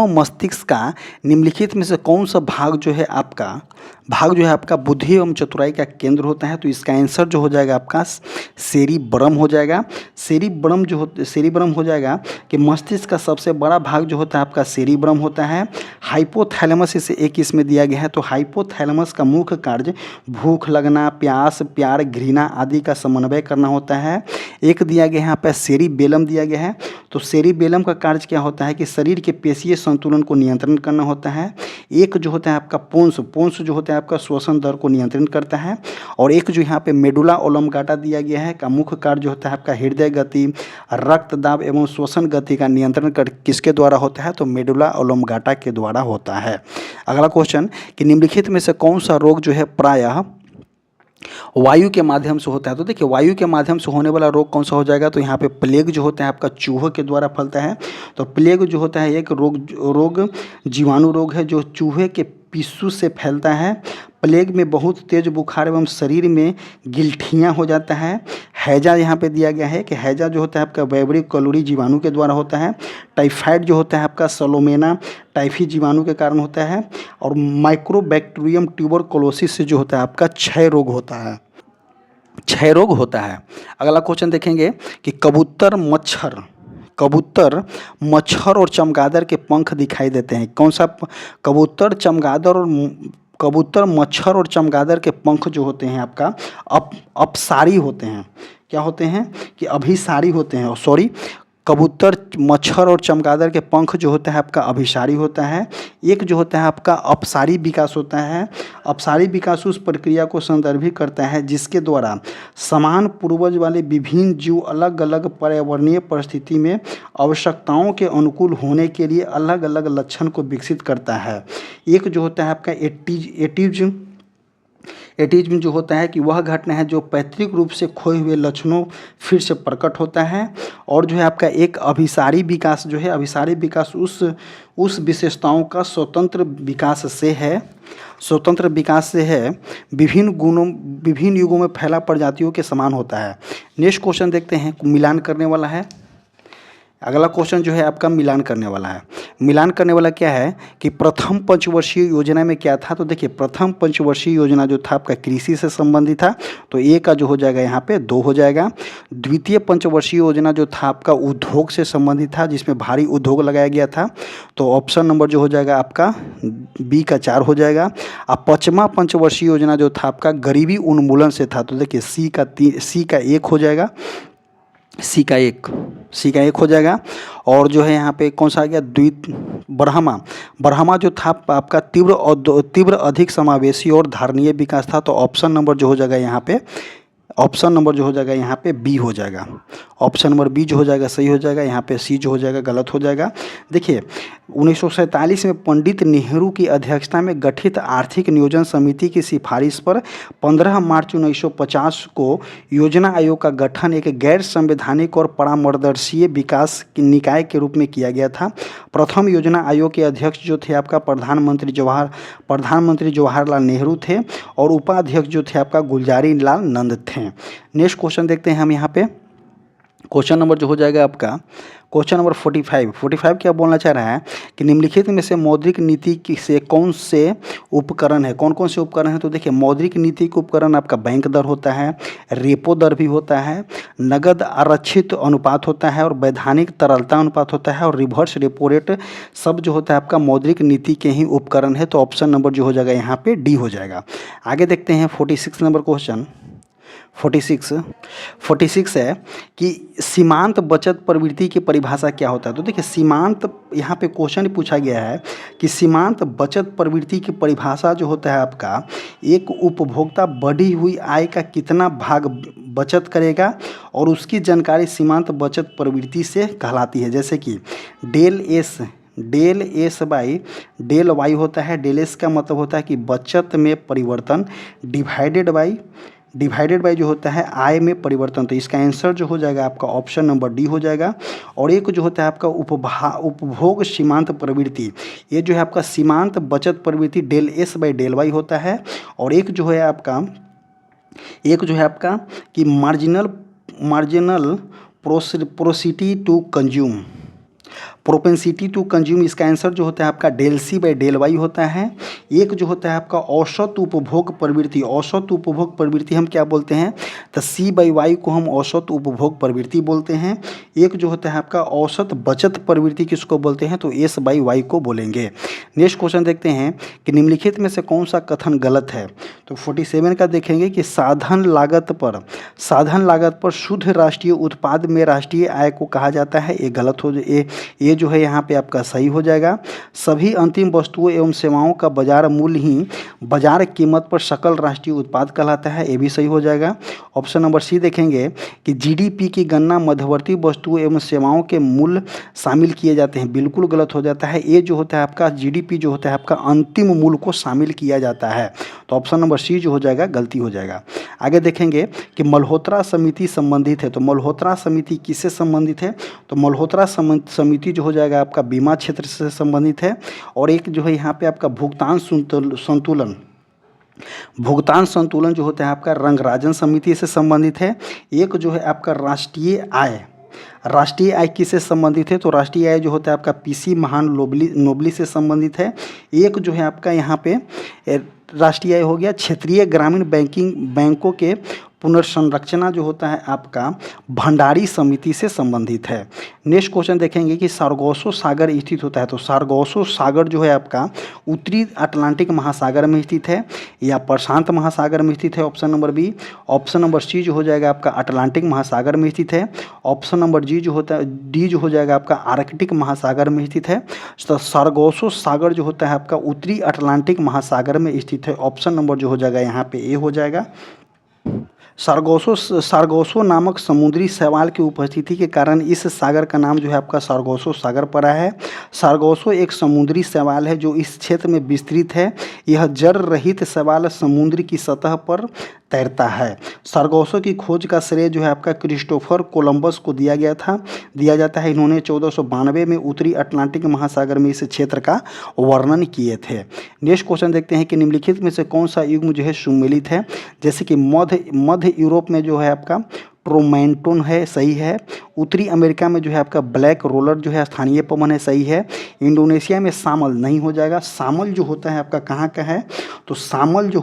मस्तिष्क का निम्नलिखित में से कौन सा भाग जो है आपका बुद्धि एवं चतुराई का केंद्र होता है? तो इसका आंसर जो हो जाएगा आपका सेरिब्रम हो जाएगा। सेरिब्रम हो जाएगा कि मस्तिष्क का सबसे बड़ा भाग जो होता है आपका सेरिब्रम होता है। हाइपोथैलेमस इसे एक इसमें दिया गया है। तो हाइपोथैलेमस का मुख्य कार्य भूख लगना, प्यास, प्यार, घृणा आदि का समन्वय करना होता है। एक दिया गया है यहाँ पर सेरिबेलम दिया गया है। तो सेरिबेलम का कार्य क्या होता है कि शरीर के पेशीय संतुलन को नियंत्रण करना होता है। एक जो होता है आपका पोन्स जो होता है आपका श्वसन दर को नियंत्रण करता है। और एक जो यहाँ पे मेडुला ओब्लांगाटा दिया गया है का मुख्य कार्य जो होता है आपका हृदय गति, रक्तदाब एवं श्वसन गति का नियंत्रण कर किसके द्वारा होता है? तो मेडुला ओब्लांगाटा के द्वारा होता है। अगला क्वेश्चन कि निम्नलिखित में से कौन सा रोग जो है प्रायः वायु के माध्यम से होता है? तो देखिए वायु के माध्यम से होने वाला रोग कौन सा हो जाएगा? तो यहाँ पे प्लेग जो होता है आपका चूहों के द्वारा फैलता है। तो प्लेग जो होता है एक रोग जीवाणु रोग है जो चूहे के पिस्सू से फैलता है। प्लेग में बहुत तेज बुखार एवं शरीर में गिल्ठियाँ हो जाता है। हैजा यहाँ पे दिया गया है कि हैजा जो होता है आपका वैबरी कलोरी जीवाणु के द्वारा होता है। टाइफाइड जो होता है आपका सलोमेना टाइफी जीवाणु के कारण होता है। और माइक्रोबैक्टीरियम ट्यूबरकुलोसिस से जो होता है आपका क्षय रोग होता है। अगला क्वेश्चन देखेंगे कि कबूतर, मच्छर और चमगादड़ के पंख दिखाई देते हैं। कौन सा? कबूतर, मच्छर और चमगादड़ के पंख जो होते हैं आपका अपसारी होते हैं। क्या होते हैं? कि अभिसारी होते हैं। सॉरी, कबूतर, मच्छर और चमगादड़ के पंख जो होता है आपका अभिसारी होता है। एक जो होता है आपका अपसारी विकास होता है। अपसारी विकास उस प्रक्रिया को संदर्भित करता है जिसके द्वारा समान पूर्वज वाले विभिन्न जीव अलग अलग पर्यावरणीय परिस्थिति में आवश्यकताओं के अनुकूल होने के लिए अलग अलग लक्षण को विकसित करता है। एक जो होता है आपका एटिज्म जो होता है कि वह घटना है जो पैतृक रूप से खोए हुए लक्षणों फिर से प्रकट होता है। और जो है आपका एक अभिसारी विकास जो है, अभिसारी विकास उस विशेषताओं का स्वतंत्र विकास से है विभिन्न युगों में फैला प्रजातियों के समान होता है। नेक्स्ट क्वेश्चन देखते हैं, मिलान करने वाला है। अगला क्वेश्चन जो है आपका मिलान करने वाला है। मिलान करने वाला क्या है कि प्रथम पंचवर्षीय योजना में क्या था? तो देखिए प्रथम पंचवर्षीय योजना जो था आपका कृषि से संबंधित था, तो ए का जो हो जाएगा यहाँ पे 2 हो जाएगा। द्वितीय पंचवर्षीय योजना जो था आपका उद्योग से संबंधित था, जिसमें भारी उद्योग लगाया गया था, तो ऑप्शन नंबर जो हो जाएगा आपका बी का 4 हो जाएगा। अब पाँचवा पंचवर्षीय योजना जो था आपका गरीबी उन्मूलन से था, तो देखिए सी का 1 हो जाएगा। सी का एक हो जाएगा। और जो है यहाँ पे कौन सा आ गया? ब्रह्मा जो था आपका तीव्र अधिक समावेशी और धारणीय विकास था, तो ऑप्शन नंबर जो हो जाएगा यहाँ पे ऑप्शन नंबर जो हो जाएगा यहाँ पे बी हो जाएगा। ऑप्शन नंबर बी जो हो जाएगा सही हो जाएगा, यहाँ पे सी जो हो जाएगा गलत हो जाएगा। देखिए 1947 में पंडित नेहरू की अध्यक्षता में गठित आर्थिक नियोजन समिति की सिफारिश पर 15 मार्च 1950 को योजना आयोग का गठन एक गैर संवैधानिक और परामर्शदर्शीय विकास निकाय के रूप में किया गया था। प्रथम योजना आयोग के अध्यक्ष जो थे आपका प्रधानमंत्री जवाहरलाल नेहरू थे और उपाध्यक्ष जो थे आपका गुलजारी लाल नंद थे। नेक्स्ट क्वेश्चन देखते हैं हम यहाँ पे। क्वेश्चन नंबर जो हो जाएगा आपका क्वेश्चन नंबर 45 क्या बोलना चाह रहा है कि निम्नलिखित में से मौद्रिक नीति से कौन से उपकरण है, कौन कौन से उपकरण है। तो देखिए मौद्रिक नीति के उपकरण आपका बैंक दर होता है, रेपो दर भी होता है, नगद आरक्षित अनुपात होता है और वैधानिक तरलता अनुपात होता है और रिवर्स रेपो रेट सब जो होता है आपका मौद्रिक नीति के ही उपकरण है। तो ऑप्शन नंबर जो हो जाएगा यहाँ पे डी हो जाएगा। आगे देखते हैं 46 नंबर क्वेश्चन। 46 है कि सीमांत बचत प्रवृत्ति की परिभाषा क्या होता है। तो देखिए सीमांत यहाँ पे क्वेश्चन पूछा गया है कि सीमांत बचत प्रवृत्ति की परिभाषा जो होता है आपका एक उपभोक्ता बढ़ी हुई आय का कितना भाग बचत करेगा और उसकी जानकारी सीमांत बचत प्रवृत्ति से कहलाती है। जैसे कि del s by del y होता है। डेल एस का मतलब होता है कि बचत में परिवर्तन डिवाइडेड बाई जो होता है आय में परिवर्तन। तो इसका आंसर जो हो जाएगा आपका ऑप्शन नंबर डी हो जाएगा। और एक जो होता है आपका उपभोग सीमांत प्रवृत्ति, ये जो है आपका सीमांत बचत प्रवृत्ति del s by del y होता है। और एक जो है आपका कि marginal propensity to consume, propensity to consume, इसका आंसर जो होता है आपका del c by del y होता है। एक जो होता है आपका औसत उपभोग प्रवृत्ति हम क्या बोलते हैं, तो सी बाई वाई को हम औसत उपभोग प्रवृत्ति बोलते हैं। एक जो होता है आपका औसत बचत प्रवृत्ति किसको बोलते हैं, तो एस बाई वाई को बोलेंगे। नेक्स्ट क्वेश्चन देखते हैं कि निम्नलिखित में से कौन सा कथन गलत है। तो 47 का देखेंगे कि साधन लागत पर शुद्ध राष्ट्रीय उत्पाद में राष्ट्रीय आय को कहा जाता है, ये गलत हो ये जो है यहाँ पे आपका सही हो जाएगा। सभी अंतिम वस्तुओं एवं सेवाओं का बाजार मूल्य ही बाजार कीमत पर सकल राष्ट्रीय उत्पाद कहलाता है, ये भी सही हो जाएगा। ऑप्शन नंबर सी देखेंगे कि जीडीपी की गणना मध्यवर्ती वस्तुओं एवं सेवाओं के मूल्य शामिल किए जाते हैं, बिल्कुल गलत हो जाता है। ये जो होता है आपका जीडीपी जो होता है आपका अंतिम मूल्य को शामिल किया जाता है। तो ऑप्शन नंबर सी जो हो जाएगा गलती हो जाएगा। आगे देखेंगे कि मल्होत्रा समिति संबंधित है। तो मल्होत्रा समिति किससे संबंधित है, तो मल्होत्रा समिति जो हो जाएगा आपका बीमा क्षेत्र से संबंधित है। और एक जो है यहाँ पे आपका भुगतान संतुलन जो होता है आपका रंगराजन समिति से संबंधित है। एक जो है आपका राष्ट्रीय आय किससे संबंधित है, तो राष्ट्रीय आय जो होता है आपका पीसी महान नोबली से संबंधित है। एक जो है आपका यहाँ पे राष्ट्रीय आय हो गया क्षेत्रीय ग्रामीण बैंकों के पुनर्संरचना जो होता है आपका भंडारी समिति से संबंधित है। नेक्स्ट क्वेश्चन देखेंगे कि सारगोसो सागर स्थित होता है। तो सारगोसो सागर जो है आपका उत्तरी अटलांटिक महासागर में स्थित है या प्रशांत महासागर में स्थित है, option number b. Option number c जो हो जाएगा आपका अटलांटिक महासागर में स्थित है। ऑप्शन नंबर डी जो हो जाएगा आपका आर्कटिक महासागर में स्थित है। तो सारगोसो सागर जो होता है आपका उत्तरी अटलांटिक महासागर में स्थित है। ऑप्शन नंबर जो हो जाएगा यहाँ पे ए हो जाएगा। सारगोसो नामक समुद्री शैवाल की उपस्थिति के कारण इस सागर का नाम जो है आपका सारगोसो सागर पड़ा है। सारगोसो एक समुद्री शैवाल है जो इस क्षेत्र में विस्तृत है। यह जड़ रहित शैवाल समुद्र की सतह पर तैरता है। सारगोसो की खोज का श्रेय जो है आपका क्रिस्टोफर कोलंबस को दिया जाता है। इन्होंने 1492 में उत्तरी अटलांटिक महासागर में इस क्षेत्र का वर्णन किए थे। नेक्स्ट क्वेश्चन देखते हैं कि निम्नलिखित में से कौन सा युग्म जो है सुमेलित है। जैसे कि मध्य यूरोप में जो है आपका ट्रोमेंटोन है, सही है। उत्तरी अमेरिका में जो है आपका ब्लैक रोलर जो है स्थानीय पवन है, सही है। इंडोनेशिया में सामल नहीं हो जाएगा। सामल जो होता है आपका कहाँ का है, तो सामल जो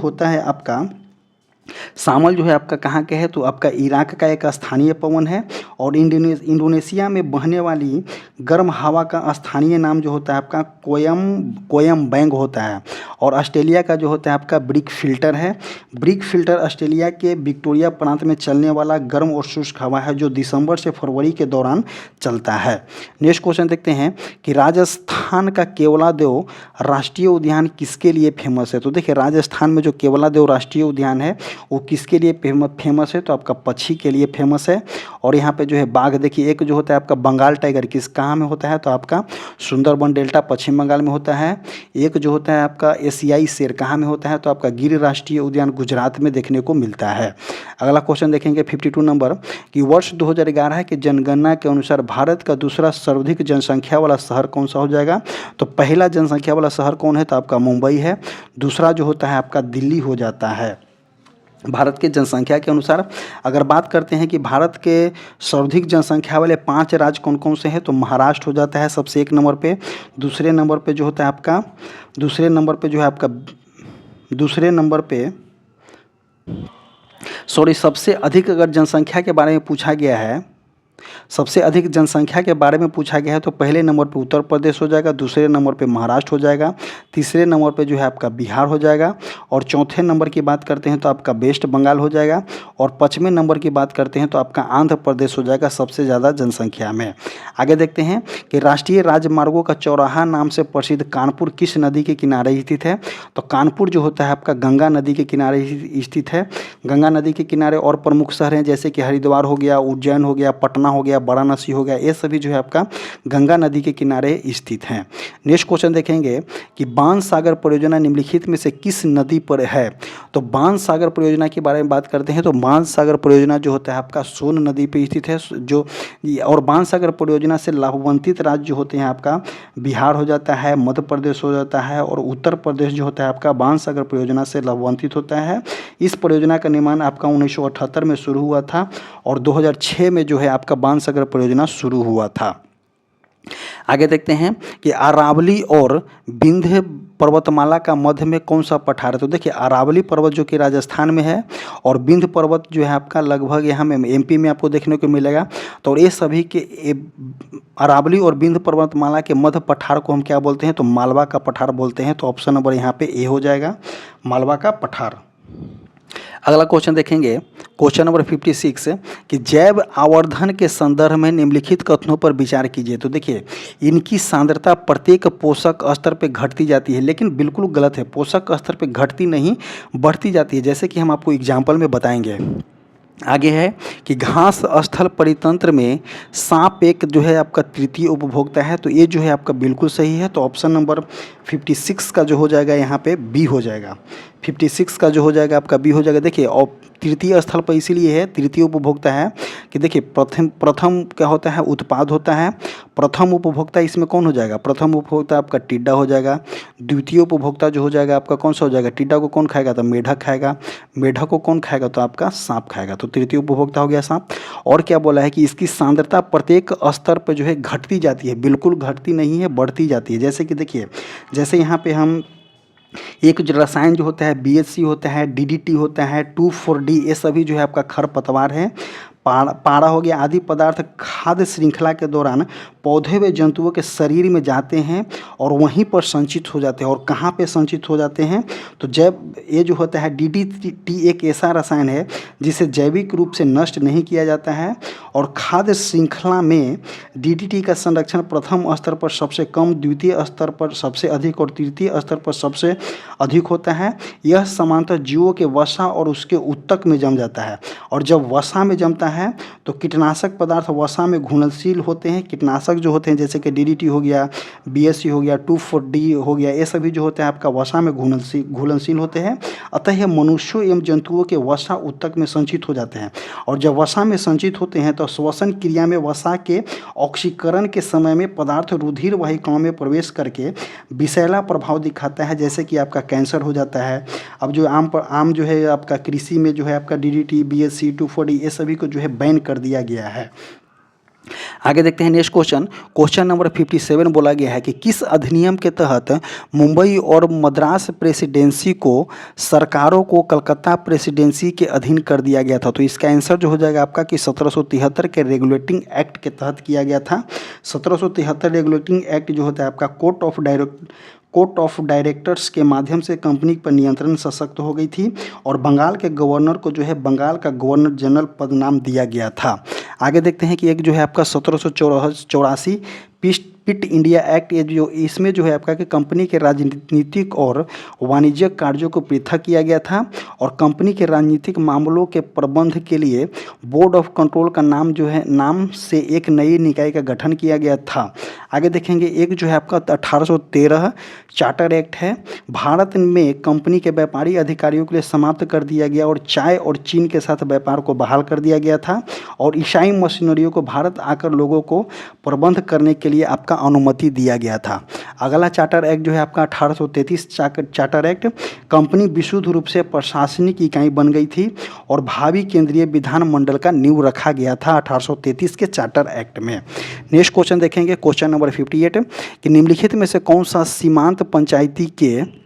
है आपका कहाँ के है, तो आपका इराक का एक स्थानीय पवन है। और इंडोनेशिया में बहने वाली गर्म हवा का स्थानीय नाम जो होता है आपका कोयम बैंग होता है। और ऑस्ट्रेलिया का जो होता है आपका ब्रिक फिल्टर है। ब्रिक फिल्टर ऑस्ट्रेलिया के विक्टोरिया प्रांत में चलने वाला गर्म और शुष्क हवा है जो दिसंबर से फरवरी के दौरान चलता है। नेक्स्ट क्वेश्चन देखते हैं कि राजस्थान का केवलादेव राष्ट्रीय उद्यान किसके लिए फेमस है। तो देखिए राजस्थान में जो केवलादेव राष्ट्रीय उद्यान है वो किसके लिए फेमस है, तो आपका पक्षी के लिए फेमस है। और यहाँ पे जो है बाघ देखिए, एक जो होता है आपका बंगाल टाइगर किस कहाँ में होता है, तो आपका सुंदरबन डेल्टा पश्चिम बंगाल में होता है। एक जो होता है आपका एशियाई शेर कहाँ में होता है, तो आपका गिर राष्ट्रीय उद्यान गुजरात में देखने को मिलता है। अगला क्वेश्चन देखेंगे 52 नंबर कि वर्ष 2011 की जनगणना के अनुसार भारत का दूसरा सर्वाधिक जनसंख्या वाला शहर कौन सा हो जाएगा, तो पहला जनसंख्या वाला शहर कौन है, तो आपका मुंबई है। दूसरा जो होता है आपका दिल्ली हो जाता है। भारत के जनसंख्या के अनुसार अगर बात करते हैं कि भारत के सर्वाधिक जनसंख्या वाले 5 राज्य कौन कौन से हैं, तो महाराष्ट्र हो जाता है सबसे 1 नंबर पे। दूसरे नंबर पे जो होता है आपका दूसरे नंबर पे सबसे अधिक अगर जनसंख्या के बारे में पूछा गया है, सबसे अधिक जनसंख्या के बारे में पूछा गया है, तो पहले नंबर पे उत्तर प्रदेश हो जाएगा, दूसरे नंबर पे महाराष्ट्र हो जाएगा, तीसरे नंबर पे जो है आपका बिहार हो जाएगा, और चौथे नंबर की बात करते हैं तो आपका वेस्ट बंगाल हो जाएगा, और 5वें नंबर की बात करते हैं तो आपका आंध्र प्रदेश हो जाएगा सबसे ज़्यादा जनसंख्या में। आगे देखते हैं कि राष्ट्रीय राजमार्गों का चौराहा नाम से प्रसिद्ध कानपुर किस नदी के किनारे स्थित है, तो कानपुर जो होता है आपका गंगा नदी के किनारे स्थित है। गंगा नदी के किनारे और प्रमुख शहर हैं जैसे कि हरिद्वार हो गया, उज्जैन हो गया, पटना हो गया, वाराणसी हो गया, ये सभी जो है आपका गंगा नदी के किनारे स्थित हैं। नेक्स्ट क्वेश्चन देखेंगे कि बाणसागर परियोजना निम्नलिखित में से किस नदी पर है, तो बाणसागर परियोजना के बारे में बात करते हैं तो बाणसागर परियोजना जो होता है आपका सोन नदी पर स्थित है। जो और बाणसागर परियोजना से लाभान्वित राज्य जो होते हैं आपका बिहार हो जाता है, मध्य प्रदेश हो जाता है, और उत्तर प्रदेश जो होता है आपका बाणसागर परियोजना से लाभान्वित होता है। इस परियोजना का निर्माण आपका 1978 में शुरू हुआ था और 2006 में जो है आपका बाणसागर परियोजना शुरू हुआ था। आगे देखते हैं कि अरावली और विंध्य पर्वतमाला का मध्य में कौन सा पठार है, तो देखिए अरावली पर्वत जो कि राजस्थान में है और विंध्य पर्वत जो है आपका लगभग यहाँ में एमपी में आपको देखने को मिलेगा। तो ये सभी के अरावली और विंध्य पर्वतमाला के मध्य पठार को हम क्या बोलते हैं, तो मालवा का पठार बोलते हैं। तो ऑप्शन नंबर यहाँ पे ए हो जाएगा, मालवा का पठार। अगला क्वेश्चन देखेंगे क्वेश्चन नंबर 56 कि जैव आवर्धन के संदर्भ में निम्नलिखित कथनों पर विचार कीजिए। तो देखिए इनकी सांद्रता प्रत्येक पोषक स्तर पे घटती जाती है, लेकिन बिल्कुल गलत है, पोषक स्तर पे घटती नहीं बढ़ती जाती है, जैसे कि हम आपको एग्जाम्पल में बताएंगे। आगे है कि घास स्थल परितंत्र में सांप एक जो है आपका तृतीय उपभोक्ता है, तो ये जो है आपका बिल्कुल सही है। तो ऑप्शन नंबर 56 का जो हो जाएगा यहाँ पे बी हो जाएगा। 56 का जो हो जाएगा आपका बी हो जाएगा। देखिए और तृतीय स्थल पर इसीलिए है, तृतीय उपभोक्ता है कि देखिए प्रथम क्या होता है, उत्पाद होता है। प्रथम उपभोक्ता इसमें कौन हो जाएगा, प्रथम उपभोक्ता आपका टिड्डा हो जाएगा। द्वितीय उपभोक्ता जो हो जाएगा आपका कौन सा हो जाएगा, टिड्डा को कौन खाएगा, तो मेढक खाएगा। मेढक को कौन खाएगा, तो आपका सांप खाएगा। तो तृतीय उपभोक्ता हो गया सांप। और क्या बोला है कि इसकी सांद्रता प्रत्येक स्तर पर जो है घटती जाती है, बिल्कुल घटती नहीं है, बढ़ती जाती है। जैसे कि देखिए जैसे यहाँ पे हम एक जो रसायन जो होता है BHC होता है, DDT होता है, 2,4-D, ये सभी जो है आपका खरपतवार है। पारा हो गया आदि पदार्थ खाद्य श्रृंखला के दौरान पौधे व जंतुओं के शरीर में जाते हैं और वहीं पर संचित हो जाते हैं। और कहाँ पे संचित हो जाते हैं, तो जैव ये जो होता है DDT एक ऐसा रसायन है जिसे जैविक रूप से नष्ट नहीं किया जाता है। और खाद्य श्रृंखला में DDT का संरक्षण प्रथम स्तर पर सबसे कम, द्वितीय स्तर पर सबसे अधिक और तृतीय स्तर पर सबसे अधिक होता है। यह समांतर जीवों के वसा और उसके उत्तक में जम जाता है। और जब वसा में जमता है तो कीटनाशक पदार्थ वसा में घुलनशील होते हैं। कीटनाशक जो होते हैं जैसे कि DDT हो गया, BHC हो गया, 2,4-D हो गया, ये सभी जो होते हैं आपका वसा में घुलनशील होते हैं। अतः यह मनुष्यों एवं जंतुओं के वसा उत्तक में संचित हो जाते हैं। और जब वसा में संचित होते हैं तो श्वसन क्रिया में वसा के ऑक्सीकरण के समय में पदार्थ रुधिर वाहिकाओं में प्रवेश करके विषैला प्रभाव दिखाता है, जैसे कि आपका कैंसर हो जाता है। अब जो आम जो है आपका कृषि में जो है आपका DDT, BHC, 2,4-D ये सभी को जो है बैन कर दिया गया है। आगे देखते हैं नेक्स्ट क्वेश्चन नंबर 57 बोला गया है कि किस अधिनियम के तहत मुंबई और मद्रास प्रेसिडेंसी को सरकारों को कलकत्ता प्रेसिडेंसी के अधीन कर दिया गया था। तो इसका आंसर जो हो जाएगा आपका कि 1773 के रेगुलेटिंग एक्ट के तहत किया गया था। 1773 रेगुलेटिंग एक्ट जो होता है आपका कोर्ट ऑफ डायरेक्टर्स के माध्यम से कंपनी पर नियंत्रण सशक्त हो गई थी। और बंगाल के गवर्नर को जो है बंगाल का गवर्नर जनरल पद नाम दिया गया था। आगे देखते हैं कि एक जो है आपका 1784 किट इंडिया एक्ट, ये जो इसमें जो है आपका कि कंपनी के राजनीतिक और वाणिज्यिक कार्यों को पृथक किया गया था और कंपनी के राजनीतिक मामलों के प्रबंध के लिए बोर्ड ऑफ कंट्रोल का नाम जो है नाम से एक नई निकाय का गठन किया गया था। आगे देखेंगे एक जो है आपका 1813 चार्टर एक्ट है। भारत में कंपनी के व्यापारी अधिकारियों के लिए समाप्त कर दिया गया और चाय और चीन के साथ व्यापार को बहाल कर दिया गया था और ईसाई मशीनरियों को भारत आकर लोगों को प्रबंध करने के लिए आपका अनुमति दिया गया था। अगला चार्टर एक्ट जो है आपका 1833 चार्टर एक्ट, कंपनी विशुद्ध रूप से प्रशासनिक इकाई बन गई थी और भावी केंद्रीय विधानमंडल का नींव रखा गया था 1833 के चार्टर एक्ट में। नेक्स्ट क्वेश्चन देखेंगे, क्वेश्चन नंबर 58 कि निम्नलिखित में से कौन सा सीमांत पंचायती के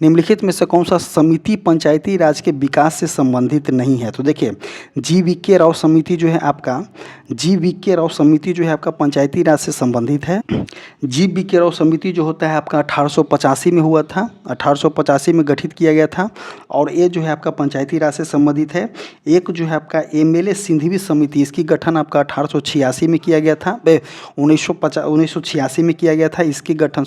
निम्नलिखित में से कौन सा समिति पंचायती राज के विकास से संबंधित नहीं है। तो देखिए जी.वी.के. राव समिति जो है आपका पंचायती राज से संबंधित है। जी.वी.के. राव समिति जो होता है आपका 1885 में हुआ था, 1885 में गठित किया गया था और ये जो है आपका पंचायती राज से संबंधित है। एक जो है आपका एम.एल.ए. सिंघवी समिति, इसकी गठन आपका 1886 में किया गया था, 1986 में किया गया था। इसकी गठन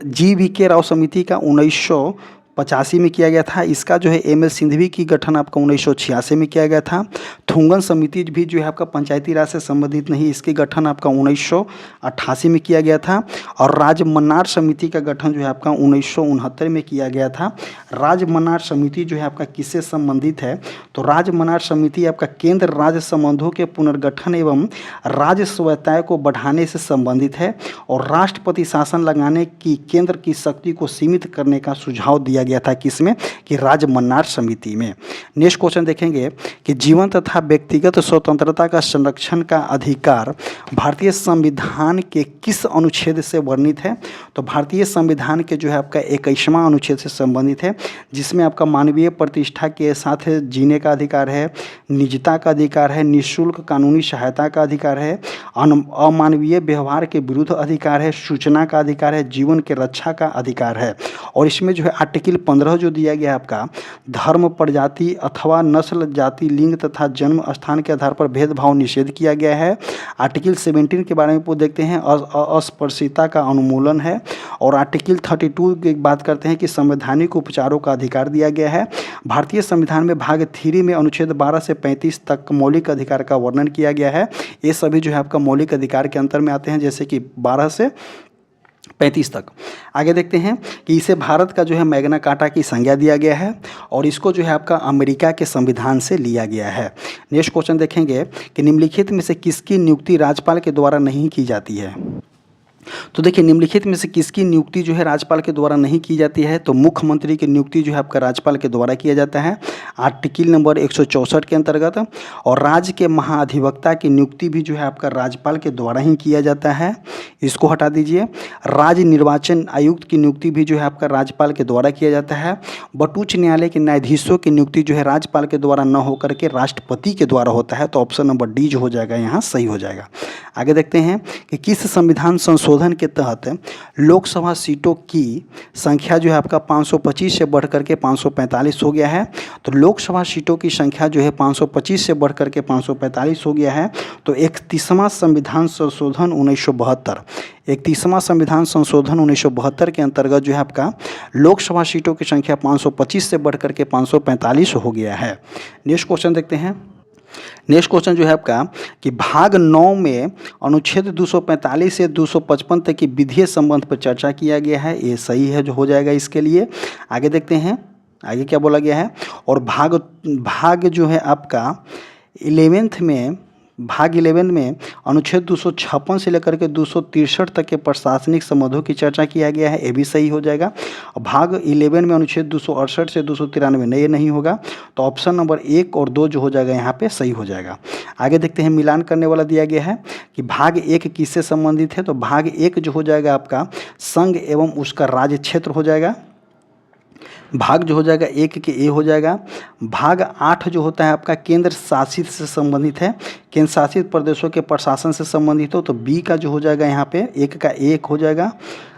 जी.वी.के. राव समिति का 1985 में किया गया था। इसका जो है एम.एल. सिंघवी की गठन आपका 1986 में किया गया था। थुंगन समिति भी जो है आपका पंचायती राज से संबंधित नहीं, इसकी गठन आपका 1988 में किया गया था और राजमन्नार समिति का गठन जो है आपका 1969 में किया गया था। राजमन्नार समिति जो है आपका किससे संबंधित है, तो राजमन्नार समिति आपका केंद्र राज्य संबंधों के पुनर्गठन एवं राज्य स्वायत्तता को बढ़ाने से संबंधित है और राष्ट्रपति शासन लगाने की केंद्र की शक्ति को सीमित करने का सुझाव दिया गया था किसमें, कि राजमन्नार समिति में। नेक्स्ट क्वेश्चन देखेंगे कि जीवन तथा व्यक्तिगत स्वतंत्रता का संरक्षण का अधिकार भारतीय संविधान के किस अनुच्छेद से वर्णित है, तो भारतीय संविधान के जो है आपका 21वां अनुच्छेद से संबंधित है, जिसमें आपका मानवीय प्रतिष्ठा के साथ जीने का अधिकार है, निजता का अधिकार है, निःशुल्क कानूनी सहायता का अधिकार है, अमानवीय व्यवहार के विरुद्ध अधिकार है, सूचना का अधिकार है, जीवन के रक्षा का अधिकार है। और इसमें जो है आर्टिकल 15 जो दिया गया है आपका, धर्म, प्रजाति अथवा नस्ल, जाति, लिंग तथा जन्म स्थान के आधार पर भेदभाव निषेध किया गया है। आर्टिकल 17 के बारे में देखते हैं, अस्पृश्यता का उन्मूलन है। और आर्टिकल 32 की बात करते हैं कि संवैधानिक उपचारों का अधिकार दिया गया है। भारतीय संविधान में भाग 3 में अनुच्छेद 12 से 35 तक मौलिक अधिकार का वर्णन किया गया है। ये सभी जो है आपका मौलिक अधिकार के अंतर में आते हैं, जैसे कि 12 से 35 तक। आगे देखते हैं कि इसे भारत का जो है मैग्ना कार्टा की संज्ञा दिया गया है और इसको जो है आपका अमेरिका के संविधान से लिया गया है। नेक्स्ट क्वेश्चन देखेंगे कि निम्नलिखित में से किसकी नियुक्ति राज्यपाल के द्वारा नहीं की जाती है। तो देखिए निम्नलिखित में से किसकी नियुक्ति जो है राज्यपाल के द्वारा नहीं की जाती है, तो मुख्यमंत्री की नियुक्ति जो है आपका राज्यपाल के द्वारा किया जाता है आर्टिकल नंबर 164 के अंतर्गत। और राज्य के महाधिवक्ता की नियुक्ति भी जो है आपका राज्यपाल के द्वारा ही किया जाता है, इसको हटा दीजिए। राज्य निर्वाचन आयुक्त की नियुक्ति भी जो है आपका राज्यपाल के द्वारा किया जाता है। बट उच्च न्यायालय के न्यायाधीशों की नियुक्ति जो है राज्यपाल के द्वारा न होकर के राष्ट्रपति के द्वारा होता है, तो ऑप्शन नंबर डी जो हो जाएगा यहाँ सही हो जाएगा। आगे देखते हैं कि किस संविधान संशोधन के तहत लोकसभा सीटों की संख्या जो है आपका 525 से बढ़कर के 545 हो गया है। तो लोकसभा सीटों की संख्या जो है 525 से बढ़कर के 545 हो गया है। तो 31वां संविधान संशोधन 1972 31वां संविधान संशोधन 1972 के अंतर्गत जो है आपका लोकसभा सीटों की संख्या 525 से बढ़कर के 545 हो गया है। नेक्स्ट क्वेश्चन देखते हैं। नेक्स्ट क्वेश्चन जो है आपका कि भाग 9 में अनुच्छेद 245 से 255 तक की विधीय संबंध पर चर्चा किया गया है, ये सही है जो हो जाएगा इसके लिए। आगे देखते हैं आगे क्या बोला गया है। और भाग जो है आपका 11 में अनुच्छेद 256 से लेकर के 263 तक के प्रशासनिक संबंधों की चर्चा किया गया है, ये भी सही हो जाएगा। भाग 11 में अनुच्छेद 268 से 293 ये नहीं होगा, तो ऑप्शन नंबर 1 और 2 जो हो जाएगा यहाँ पे सही हो जाएगा। आगे देखते हैं मिलान करने वाला दिया गया है कि भाग 1 किससे संबंधित है, तो भाग 1 जो हो जाएगा आपका संघ एवं उसका राज्य क्षेत्र हो जाएगा। भाग जो हो जाएगा 1 के ए हो जाएगा। भाग 8 जो होता है आपका केंद्र शासित से संबंधित है, केंद्र शासित प्रदेशों के प्रशासन से संबंधित हो, तो बी का जो हो जाएगा यहाँ पे 1 का 1 हो जाएगा।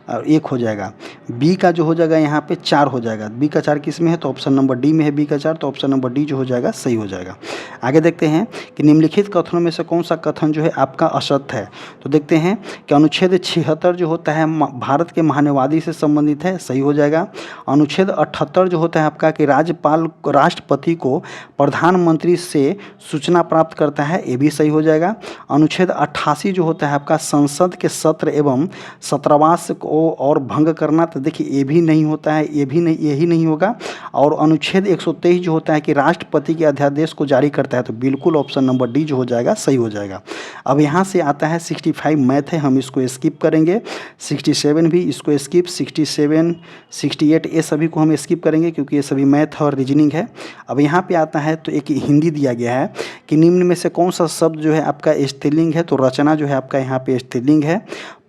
और 1 हो जाएगा। बी का जो हो जाएगा यहाँ पे 4 हो जाएगा। बी का 4 किस में है? तो ऑप्शन नंबर डी में है बी का 4, तो ऑप्शन नंबर डी जो हो जाएगा सही हो जाएगा। आगे देखते हैं कि निम्नलिखित कथनों में से कौन सा कथन जो है आपका असत्य है। तो देखते हैं कि अनुच्छेद 76 जो होता है भारत के महान्यवादी से संबंधित है, सही हो जाएगा। अनुच्छेद 78 जो होता है आपका कि राज्यपाल राष्ट्रपति को प्रधानमंत्री से सूचना प्राप्त करता है, ये भी सही हो जाएगा। अनुच्छेद 88 जो होता है आपका संसद के सत्र एवं छात्रावास को और भंग करना, तो देखिए ये भी नहीं होता है, ये भी नहीं, यही नहीं होगा। और अनुच्छेद 123 जो होता है कि राष्ट्रपति के अध्यादेश को जारी करता है, तो बिल्कुल ऑप्शन नंबर डी जो हो जाएगा सही हो जाएगा। अब यहाँ से आता है 65 मैथ है, हम इसको स्किप करेंगे। 67 भी इसको स्किप, 67, 68 ये सभी को हम स्किप करेंगे क्योंकि ये सभी मैथ और रीजनिंग है। अब यहाँ पे आता है तो एक हिंदी दिया गया है कि निम्न में से कौन सा शब्द जो है आपका स्त्रीलिंग है, तो रचना जो है आपका यहाँ पे स्त्रीलिंग है।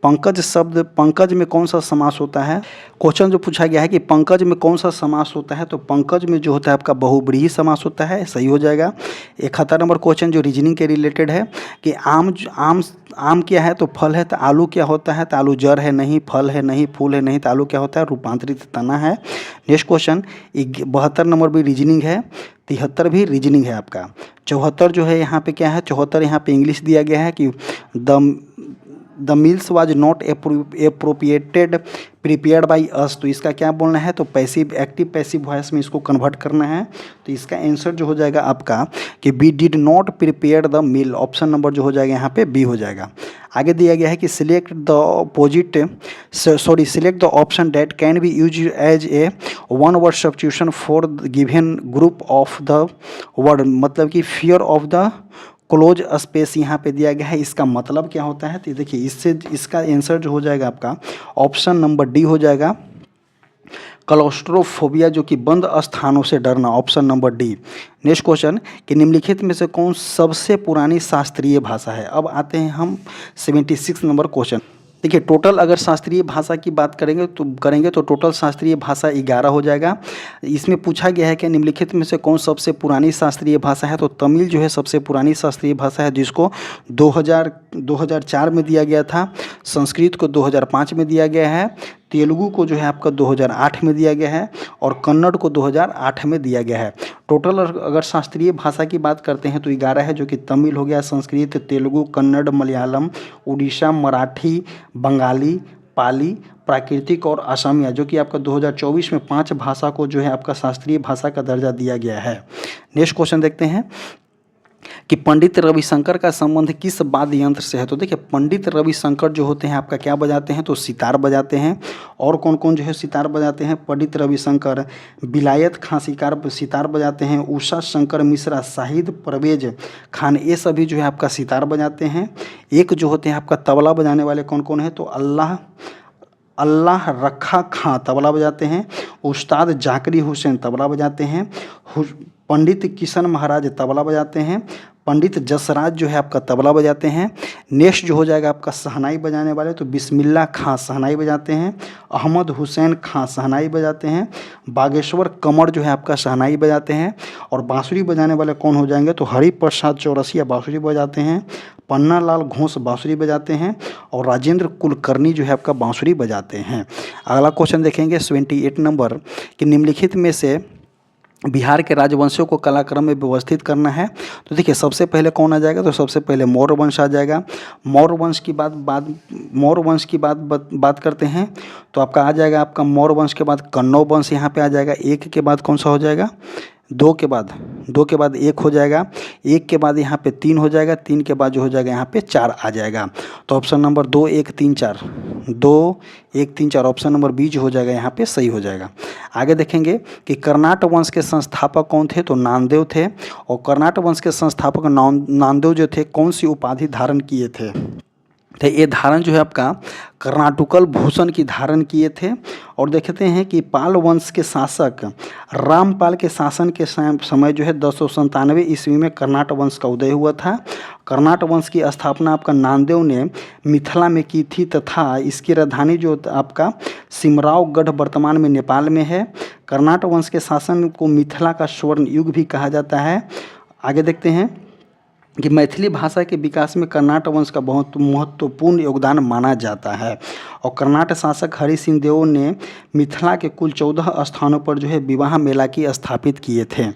पंकज शब्द, पंकज में कौन सा समास होता है? क्वेश्चन जो पूछा गया है कि पंकज में कौन सा समास होता है, तो पंकज में जो होता है आपका बहुब्रीहि समास होता है, सही हो जाएगा। 71 नंबर क्वेश्चन जो रीजनिंग के रिलेटेड है कि आम क्या है, तो फल है, तो आलू क्या होता है, तो आलू जड़ है नहीं, फल है नहीं, फूल है नहीं, तो आलू क्या होता है, रूपांतरित तना है। नेक्स्ट क्वेश्चन 72 नंबर भी रीजनिंग है, 73 भी रीजनिंग है आपका। 74 जो है यहाँ पे क्या है, 74 यहाँ पे इंग्लिश दिया गया है कि the meals was not appropriated prepared by us, तो इसका क्या बोलना है, तो पैसिव एक्टिव पैसिव वॉइस में इसको कन्वर्ट करना है। तो इसका आंसर जो हो जाएगा आपका कि we did not prepare the meal, option number जो हो जाएगा यहाँ पे बी हो जाएगा। आगे दिया गया है कि select the option that can be use as a one word substitution for given group of the word, मतलब कि fear of the close space यहाँ पे दिया गया है। इसका मतलब क्या होता है, तो देखिए इससे इसका आंसर जो हो जाएगा आपका ऑप्शन नंबर डी हो जाएगा, क्लॉस्ट्रोफोबिया, जो कि बंद स्थानों से डरना, option number D. Next question कि निम्नलिखित में से कौन सबसे पुरानी शास्त्रीय भाषा है। अब आते हैं हम 76 नंबर क्वेश्चन। देखिए टोटल अगर शास्त्रीय भाषा की बात करेंगे तो टोटल शास्त्रीय भाषा 11 हो जाएगा। इसमें पूछा गया है कि निम्नलिखित में से कौन सबसे पुरानी शास्त्रीय भाषा है, तो तमिल जो है सबसे पुरानी शास्त्रीय भाषा है, जिसको 2004 में दिया गया था। संस्कृत को 2005 में दिया गया है। तेलुगु को जो है आपका 2008 में दिया गया है और कन्नड़ को 2008 में दिया गया है। टोटल अगर शास्त्रीय भाषा की बात करते हैं तो 11 है, जो कि तमिल हो गया, संस्कृत, तेलुगु, कन्नड़, मलयालम, उड़ीसा, मराठी, बंगाली, पाली, प्राकृतिक और असमिया, जो कि आपका 2024 में 5 भाषा को जो है आपका शास्त्रीय भाषा का दर्जा दिया गया है। नेक्स्ट क्वेश्चन देखते हैं कि पंडित रविशंकर का संबंध किस वाद्य यंत्र से है। तो देखिए पंडित रविशंकर जो होते हैं आपका क्या बजाते हैं, तो सितार बजाते हैं। और कौन कौन जो है सितार बजाते हैं, पंडित रविशंकर, विलायत खां सितार बजाते हैं, उषा शंकर मिश्रा, शाहिद परवेज खान, ये सभी जो है आपका सितार बजाते हैं। एक जो होते हैं आपका तबला बजाने वाले कौन कौन है, तो अल्लाह रखा खां तबला बजाते हैं, उस्ताद जाकिर हुसैन तबला बजाते हैं, पंडित किशन महाराज तबला बजाते हैं, पंडित जसराज जो है आपका तबला बजाते हैं। नेक्स्ट जो हो जाएगा आपका शहनाई बजाने वाले, तो बिस्मिल्लाह खां शहनाई बजाते हैं, अहमद हुसैन खां शहनाई बजाते हैं, बागेश्वर कमर जो है आपका शहनाई बजाते हैं। और बांसुरी बजाने वाले कौन हो जाएंगे, तो हरिप्रसाद चौरसिया बांसुरी बजाते हैं, पन्ना लाल घोष बांसुरी बजाते हैं और राजेंद्र कुलकर्णी जो है आपका बांसुरी बजाते हैं। अगला क्वेश्चन देखेंगे 78 नंबर कि निम्नलिखित में से बिहार के राजवंशियों को कलाक्रम में व्यवस्थित करना है। तो देखिए सबसे पहले कौन आ जाएगा, तो सबसे पहले मौर्य वंश आ जाएगा। मौर्य वंश की बात करते हैं तो आपका आ जाएगा आपका मौर्य वंश के बाद कन्नौज वंश यहाँ पे आ जाएगा। एक के बाद कौन सा हो जाएगा, दो के बाद एक हो जाएगा, एक के बाद यहाँ पे 3 हो जाएगा, 3 के बाद जो हो जाएगा यहाँ पे 4 आ जाएगा। तो option number 2 1 3 4 2 1 3 4 option number b जो हो जाएगा यहाँ पे सही हो जाएगा। आगे देखेंगे कि कर्नाटक वंश के संस्थापक कौन थे, तो नामदेव थे। और कर्नाटक वंश के संस्थापक नामदेव जो थे कौन सी उपाधि धारण किए थे, तो ये धारण जो है आपका कर्नाटुकल भूषण की धारण किए थे। और देखते हैं कि पाल वंश के शासक रामपाल के शासन के समय जो है 1097 ईस्वी में कर्नाटक वंश का उदय हुआ था। कर्नाटक वंश की स्थापना आपका नामदेव ने मिथिला में की थी तथा इसकी राजधानी जो आपका सिमरावगढ़ वर्तमान में नेपाल में है। कर्नाटक वंश के शासन को मिथिला का स्वर्ण युग भी कहा जाता है। आगे देखते हैं कि मैथिली भाषा के विकास में कर्नाट वंश का बहुत महत्वपूर्ण योगदान माना जाता है। और कर्नाट शासक हरि सिंह देव ने मिथिला के कुल 14 स्थानों पर जो है विवाह मेला की स्थापित किए थे।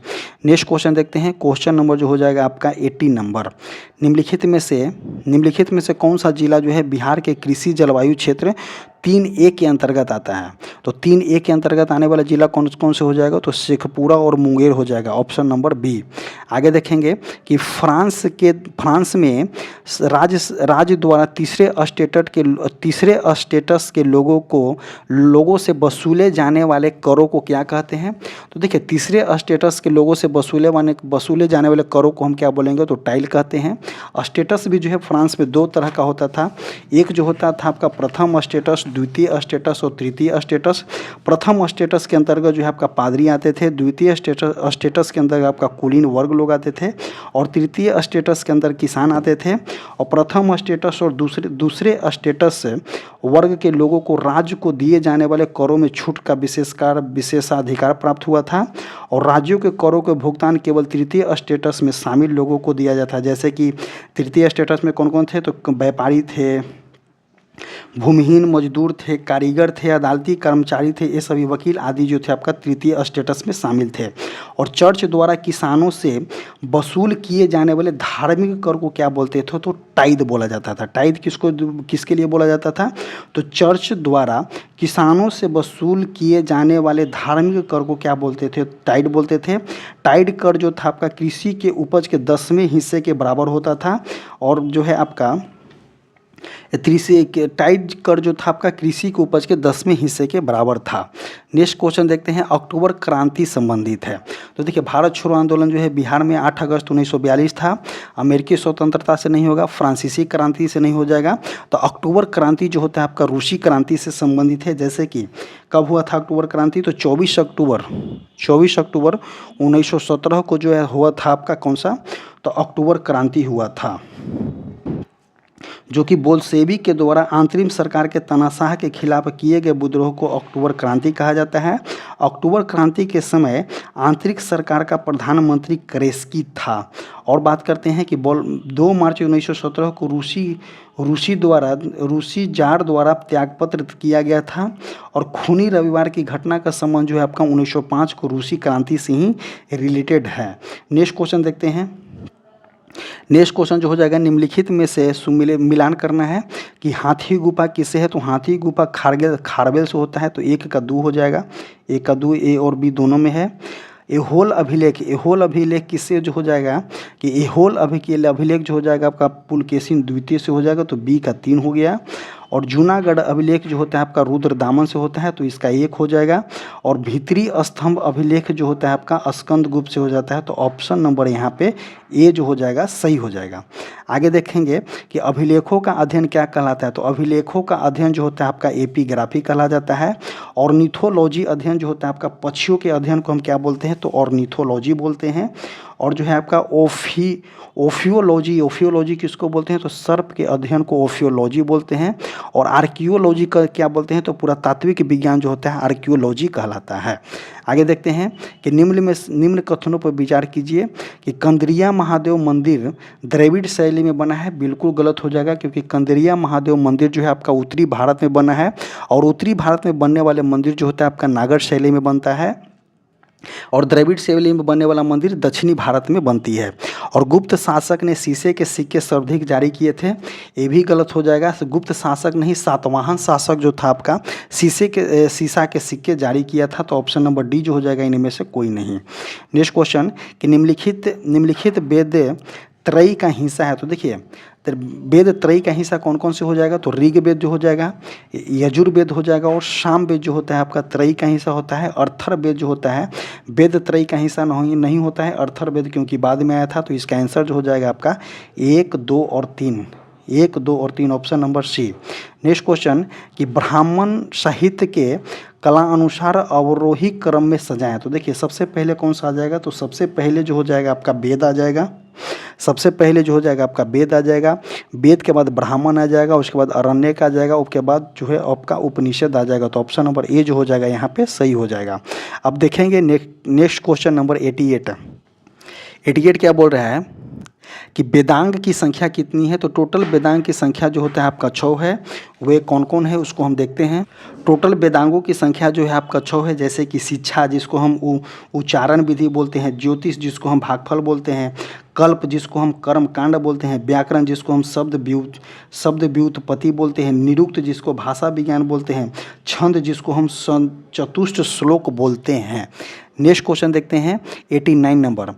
नेक्स्ट क्वेश्चन देखते हैं। क्वेश्चन नंबर जो हो जाएगा आपका 80 नंबर। निम्नलिखित में से कौन सा जिला जो है बिहार के कृषि जलवायु क्षेत्र 3A के अंतर्गत आता है? तो 3A के अंतर्गत आने वाला जिला कौन कौन से हो जाएगा? तो शेखपुरा और मुंगेर हो जाएगा, ऑप्शन नंबर बी। आगे देखेंगे कि फ्रांस में राज्य द्वारा तीसरे स्टेटस के लोगों से वसूले जाने वाले करों को क्या कहते हैं? तो देखिए, तीसरे स्टेटस के लोगों से वसूले जाने वाले करों को हम क्या बोलेंगे? तो टाइल कहते हैं। स्टेटस भी जो है फ्रांस में 2 तरह का होता था। एक जो होता था आपका प्रथम स्टेटस, द्वितीय स्टेटस और तृतीय स्टेटस। प्रथम स्टेटस के अंतर्गत जो है आपका पादरी आते थे, द्वितीय स्टेटस के अंतर्गत आपका कुलीन वर्ग लोग आते थे, और तृतीय स्टेटस के अंदर किसान आते थे। और प्रथम स्टेटस और दूसरे स्टेटस वर्ग के लोगों को राज्य को दिए जाने वाले करों में छूट का विशेषाधिकार प्राप्त हुआ था। और राज्यों के करों के भुगतान केवल तृतीय स्टेटस में शामिल लोगों को दिया जाता है। जैसे कि तृतीय स्टेटस में कौन कौन थे? तो व्यापारी थे, भूमिहीन मजदूर थे, कारीगर थे, अदालती कर्मचारी थे, ये सभी वकील आदि जो थे आपका तृतीय स्टेटस में शामिल थे। और चर्च द्वारा किसानों से वसूल किए जाने वाले धार्मिक कर को क्या बोलते थे? तो टाइद बोला जाता था। टाइद किसके लिए बोला जाता था? तो चर्च द्वारा किसानों से वसूल किए जाने वाले धार्मिक कर को क्या बोलते थे? टाइड बोलते थे। टाइड कर जो था आपका कृषि के उपज के 10वें हिस्से के बराबर होता था। और जो है आपका टाइड कर जो था आपका कृषि के उपज के 10वें हिस्से के बराबर था। नेक्स्ट क्वेश्चन देखते हैं। अक्टूबर क्रांति संबंधित है। तो देखिए, भारत छोड़ो आंदोलन जो है बिहार में 8 अगस्त 1942 था। अमेरिकी स्वतंत्रता से नहीं होगा, फ्रांसीसी क्रांति से नहीं हो जाएगा। तो अक्टूबर क्रांति जो होता है आपका रूसी क्रांति से संबंधित है। जैसे कि कब हुआ था अक्टूबर क्रांति? तो 24 अक्टूबर 1917 को जो है हुआ था आपका कौन सा? तो अक्टूबर क्रांति हुआ था, जो कि बोल्शेविक के द्वारा अंतरिम सरकार के तानाशाह के खिलाफ किए गए विद्रोह को अक्टूबर क्रांति कहा जाता है। अक्टूबर क्रांति के समय आंतरिक सरकार का प्रधानमंत्री करेस्की था। और बात करते हैं कि 2 मार्च 1917 को रूसी जार द्वारा त्यागपत्र किया गया था। और खूनी रविवार की घटना का संबंध जो है आपका 1905 को रूसी क्रांति से ही रिलेटेड है। नेक्स्ट क्वेश्चन देखते हैं। नेक्स्ट क्वेश्चन जो हो जाएगा, निम्नलिखित में से मिलान करना है कि हाथी गुफा किससे है? तो हाथी गुफा खारवेल से होता है। तो 1 का 2 हो जाएगा। 1 का 2 ए और बी दोनों में है। एहोल अभिलेख किससे जो हो जाएगा कि एहोल अभिलेख जो हो जाएगा आपका पुलकेशिन द्वितीय से हो जाएगा। तो बी का 3 हो गया। और जूनागढ़ अभिलेख जो होता है आपका रुद्रदामन से होता है। तो इसका 1 हो जाएगा। और भीतरी स्तंभ अभिलेख जो होता है आपका स्कंदगुप्त से हो जाता है। तो ऑप्शन नंबर यहाँ पे ए जो हो जाएगा सही हो जाएगा। आगे देखेंगे कि अभिलेखों का अध्ययन क्या कहलाता है? तो अभिलेखों का अध्ययन जो होता है आपका एपिग्राफी कहला जाता है। ऑर्निथोलॉजी अध्ययन जो होता है आपका पक्षियों के अध्ययन को हम क्या बोलते हैं? तो ऑर्निथोलॉजी बोलते हैं। और जो है आपका ओफियोलॉजी किसको बोलते हैं? तो सर्प के अध्ययन को ओफियोलॉजी बोलते हैं। और आर्कियोलॉजी का क्या बोलते हैं? तो पुरातात्विक विज्ञान जो होता है आर्कियोलॉजी कहलाता है। आगे देखते हैं कि निम्न कथनों पर विचार कीजिए कि कंदरिया महादेव मंदिर द्रविड़ शैली में बना है। बिल्कुल गलत हो जाएगा, क्योंकि कंदरिया महादेव मंदिर जो है आपका उत्तरी भारत में बना है। और उत्तरी भारत में बनने वाले मंदिर जो होता है आपका नागर शैली में बनता है। और द्रविड़ शैली में बनने वाला मंदिर दक्षिणी भारत में बनती है। और गुप्त शासक ने शीशे के सिक्के सर्वाधिक जारी किए थे। ये भी गलत हो जाएगा। गुप्त शासक नहीं, सातवाहन शासक जो था आपका शीशा के सिक्के जारी किया था। तो ऑप्शन नंबर डी जो हो जाएगा इनमें से कोई नहीं। नेक्स्ट क्वेश्चन कि निम्नलिखित वेद त्रयी का हिस्सा है। तो देखिए, वेद त्रयी का हिस्सा कौन कौन से हो जाएगा? तो ऋग्वेद जो हो जाएगा, यजुर्वेद हो जाएगा, और सामवेद जो होता है आपका त्रयी का हिस्सा होता है। अर्थर्वेद जो होता है वेद त्रयी का हिस्सा नहीं होता है अर्थर्वेद, क्योंकि बाद में आया था। तो इसका आंसर जो हो जाएगा आपका 1, 2 और 3, 1, 2 और 3, option number c. Next question कि ब्राह्मण साहित्य के कला अनुसार अवरोही क्रम में सजाएं। तो देखिए, सबसे पहले कौन सा आ जाएगा? तो सबसे पहले जो हो जाएगा आपका वेद आ जाएगा। सबसे पहले जो हो जाएगा आपका वेद आ जाएगा। वेद के बाद ब्राह्मण आ जाएगा, उसके बाद अरण्यक आ जाएगा, उसके बाद जो है आपका उपनिषद आ जाएगा। तो ऑप्शन नंबर ए जो हो जाएगा यहाँ पे सही हो जाएगा। अब देखेंगे नेक्स्ट क्वेश्चन नंबर 88 क्या बोल रहा है कि वेदांग की संख्या कितनी है। तो टोटल वेदांग की संख्या जो होता है आपका 6 है। वे कौन कौन है उसको हम देखते हैं। टोटल वेदांगों की संख्या जो है आपका 6 है, जैसे कि शिक्षा जिसको हम उच्चारण विधि बोलते हैं, ज्योतिष जिसको हम भागफल बोलते हैं, कल्प जिसको हम कर्म कांड बोलते हैं, व्याकरण जिसको हम शब्द व्युत्पत्ति बोलते हैं, निरुक्त जिसको भाषा विज्ञान बोलते हैं, छंद जिसको हम चतुष्ट श्लोक बोलते हैं। नेक्स्ट क्वेश्चन देखते हैं 89 नंबर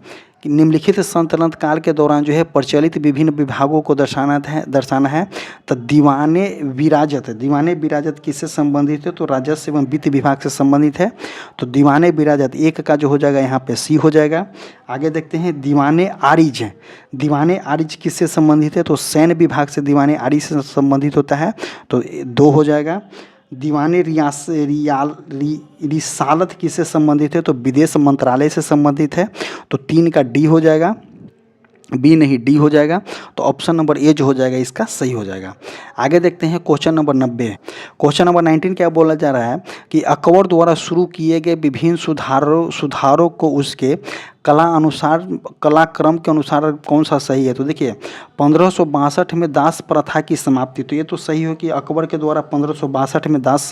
कि निम्नलिखित सल्तनत काल के दौरान जो है प्रचलित विभिन्न विभागों को दर्शाना है। तो दीवाने विराजत किससे संबंधित है। तो राजस्व एवं वित्त विभाग से संबंधित है। तो दीवाने विराजत एक का जो हो जाएगा यहाँ पे सी हो जाएगा। आगे देखते हैं दीवाने आरिज किससे संबंधित है। तो सैन्य विभाग से दीवाने आरिज से संबंधित होता है, तो 2 हो जाएगा। दीवाने रिसालत किससे संबंधित है। तो विदेश मंत्रालय से संबंधित है, तो 3 का डी हो जाएगा, बी नहीं डी हो जाएगा। तो ऑप्शन नंबर ए जो हो जाएगा इसका सही हो जाएगा। आगे देखते हैं क्वेश्चन नंबर 90। क्वेश्चन नंबर 19 क्या बोला जा रहा है कि अकबर द्वारा शुरू किए गए विभिन्न सुधारों को उसके कलाक्रम के अनुसार कौन सा सही है। तो देखिए 1562 में दास प्रथा की समाप्ति, तो ये तो सही हो कि अकबर के द्वारा 1562 में दास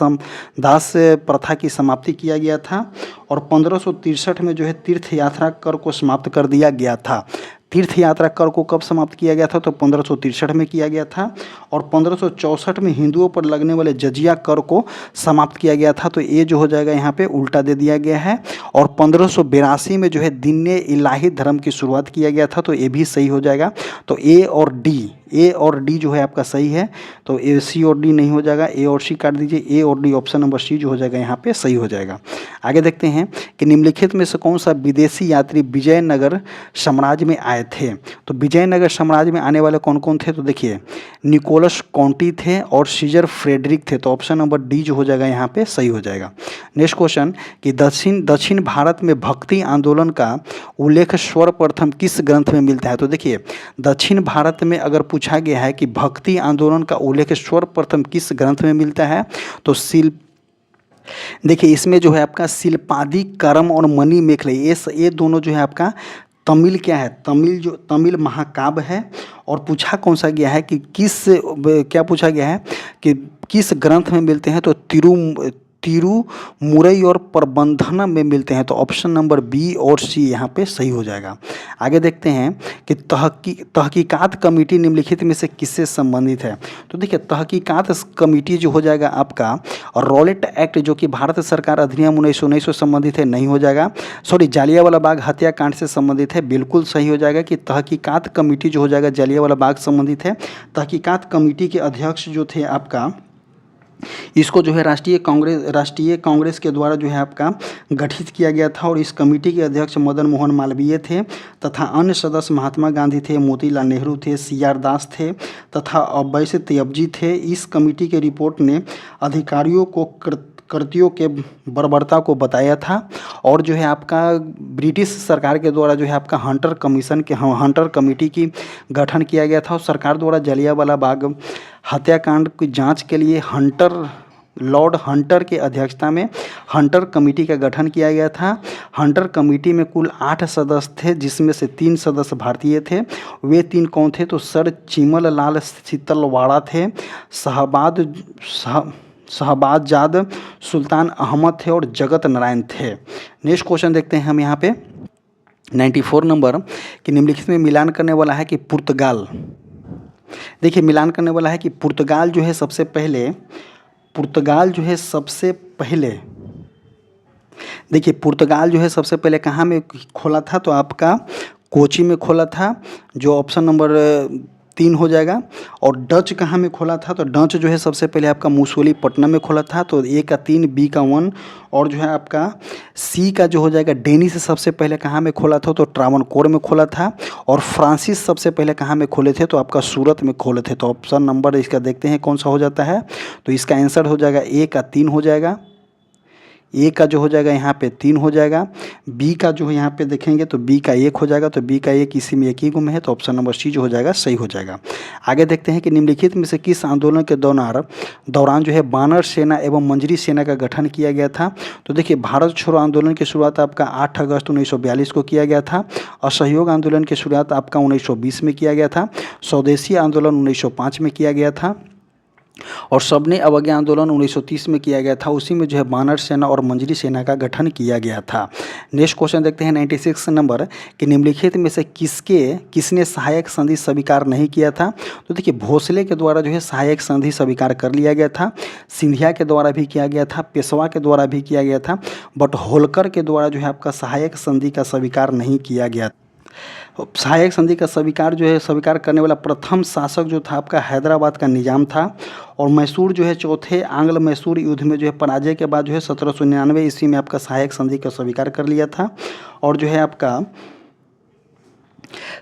प्रथा की समाप्ति किया गया था। और 1563 में जो है तीर्थ यात्रा कर को समाप्त कर दिया गया था। तीर्थ यात्रा कर को कब समाप्त किया गया था। तो 1563 में किया गया था। और 1564 में हिंदुओं पर लगने वाले जजिया कर को समाप्त किया गया था। तो ये जो हो जाएगा यहाँ पे उल्टा दे दिया गया है। और 1582 में जो है दीन इलाही धर्म की शुरुआत किया गया था, तो ये भी सही हो जाएगा। तो ए और डी जो है आपका सही है। तो ए सी और डी नहीं हो जाएगा, ए और सी काट दीजिए, ए और डी ऑप्शन नंबर सी जो हो जाएगा यहाँ पे सही हो जाएगा। आगे देखते हैं कि निम्नलिखित में से कौन सा विदेशी यात्री विजयनगर साम्राज्य में आए थे। तो विजयनगर साम्राज्य में आने वाले कौन कौन थे। तो देखिए निकोलस कॉन्टी थे और सीजर फ्रेडरिक थे। तो ऑप्शन नंबर डी जो हो जाएगा यहाँ पे सही हो जाएगा। नेक्स्ट क्वेश्चन कि दक्षिण भारत में भक्ति आंदोलन का उल्लेख सर्वप्रथम किस ग्रंथ में मिलता है। तो देखिए दक्षिण भारत में अगर पूछा गया है कि भक्ति आंदोलन का उल्लेख सर्वप्रथम किस ग्रंथ में मिलता है, तो देखिए इसमें जो है आपका शिल्पादि कर्म और मणि मेखले ये दोनों जो है आपका तमिल क्या है, तमिल महाकाव्य है। और पूछा कौन सा गया है कि क्या पूछा गया है कि किस ग्रंथ में मिलते हैं। तो तिरुमुरई और प्रबंधन में मिलते हैं। तो ऑप्शन नंबर बी और सी यहाँ पे सही हो जाएगा। आगे देखते हैं कि तहकीकात कमेटी निम्नलिखित में से किससे संबंधित है। तो देखिए तहकीकात कमेटी जो हो जाएगा आपका और रॉलेट एक्ट जो कि भारत सरकार अधिनियम 1919 से संबंधित है, नहीं हो जाएगा। सॉरी जालियांवाला बाग हत्याकांड से संबंधित है, बिल्कुल सही हो जाएगा कि तहकीकात कमेटी जो हो जाएगा जालियांवाला बाग संबंधित है। तहकीकात कमेटी के अध्यक्ष जो थे आपका, इसको जो है राष्ट्रीय कांग्रेस के द्वारा जो है आपका गठित किया गया था। और इस कमेटी के अध्यक्ष मदन मोहन मालवीय थे तथा अन्य सदस्य महात्मा गांधी थे, मोतीलाल नेहरू थे, सीआर दास थे तथा अवैस तैयबजी थे। इस कमेटी के रिपोर्ट ने अधिकारियों को कृतियों के बर्बरता को बताया था। और जो है आपका ब्रिटिश सरकार के द्वारा जो है आपका हंटर कमेटी की गठन किया गया था। और सरकार द्वारा जलियांवाला बाग हत्याकांड की जांच के लिए लॉर्ड हंटर के अध्यक्षता में हंटर कमेटी का गठन किया गया था। हंटर कमेटी में कुल 8 सदस्य थे, जिसमें से 3 सदस्य भारतीय थे। वे 3 कौन थे। तो सर चिमल लाल शीतलवाड़ा थे, शहबाजाद सुल्तान अहमद थे और जगत नारायण थे। नेक्स्ट क्वेश्चन देखते हैं हम यहाँ पे 94 नंबर कि निम्नलिखित में मिलान करने वाला है कि पुर्तगाल। देखिए मिलान करने वाला है कि पुर्तगाल जो है सबसे पहले देखिए पुर्तगाल जो है सबसे पहले कहाँ में खोला था। तो आपका कोची में खोला था, जो ऑप्शन नंबर 3 हो जाएगा। और डच कहाँ में खोला था। तो डच जो है सबसे पहले आपका मुसोली पटना में खोला था। तो ए का 3, बी का 1 और जो है आपका सी का जो हो जाएगा डेनिस सबसे पहले कहाँ में खोला था। तो ट्रावनकोर में खोला था। और फ्रांसिस सबसे पहले कहाँ में खोले थे। तो आपका सूरत में खोले थे। तो ऑप्शन नंबर इसका देखते हैं कौन सा हो जाता है। तो इसका आंसर हो जाएगा ए का 3 हो जाएगा। ए का जो हो जाएगा यहाँ पे 3 हो जाएगा। बी का जो है यहाँ पे देखेंगे तो बी का 1 हो जाएगा, तो बी का 1 इसी में एक ही गुण है, तो ऑप्शन नंबर सी जो हो जाएगा सही हो जाएगा। आगे देखते हैं कि निम्नलिखित में से किस आंदोलन के दौरान जो है बानर सेना एवं मंजरी सेना का गठन किया गया था। तो देखिए, भारत छोड़ो आंदोलन की शुरुआत आपका 8 अगस्त 1942 को किया गया था। असहयोग आंदोलन की शुरुआत आपका 1920 में किया गया था। स्वदेशी आंदोलन 1905 में किया गया था और सबने अवज्ञा आंदोलन 1930 में किया गया था। उसी में जो है बानर सेना और मंजरी सेना का गठन किया गया था। नेक्स्ट क्वेश्चन देखते हैं 96 नंबर कि निम्नलिखित में से किसने सहायक संधि स्वीकार नहीं किया था। तो देखिए, भोसले के द्वारा जो है सहायक संधि स्वीकार कर लिया गया था, सिंधिया के द्वारा भी किया गया था, पेशवा के द्वारा भी किया गया था, बट होलकर के द्वारा जो है आपका सहायक संधि का स्वीकार नहीं किया गया। सहायक संधि का स्वीकार करने वाला प्रथम शासक जो था आपका हैदराबाद का निजाम था। और मैसूर जो है चौथे आंग्ल मैसूर युद्ध में जो है पराजय के बाद जो है 1799 ईस्वी में आपका सहायक संधि का स्वीकार कर लिया था। और जो है आपका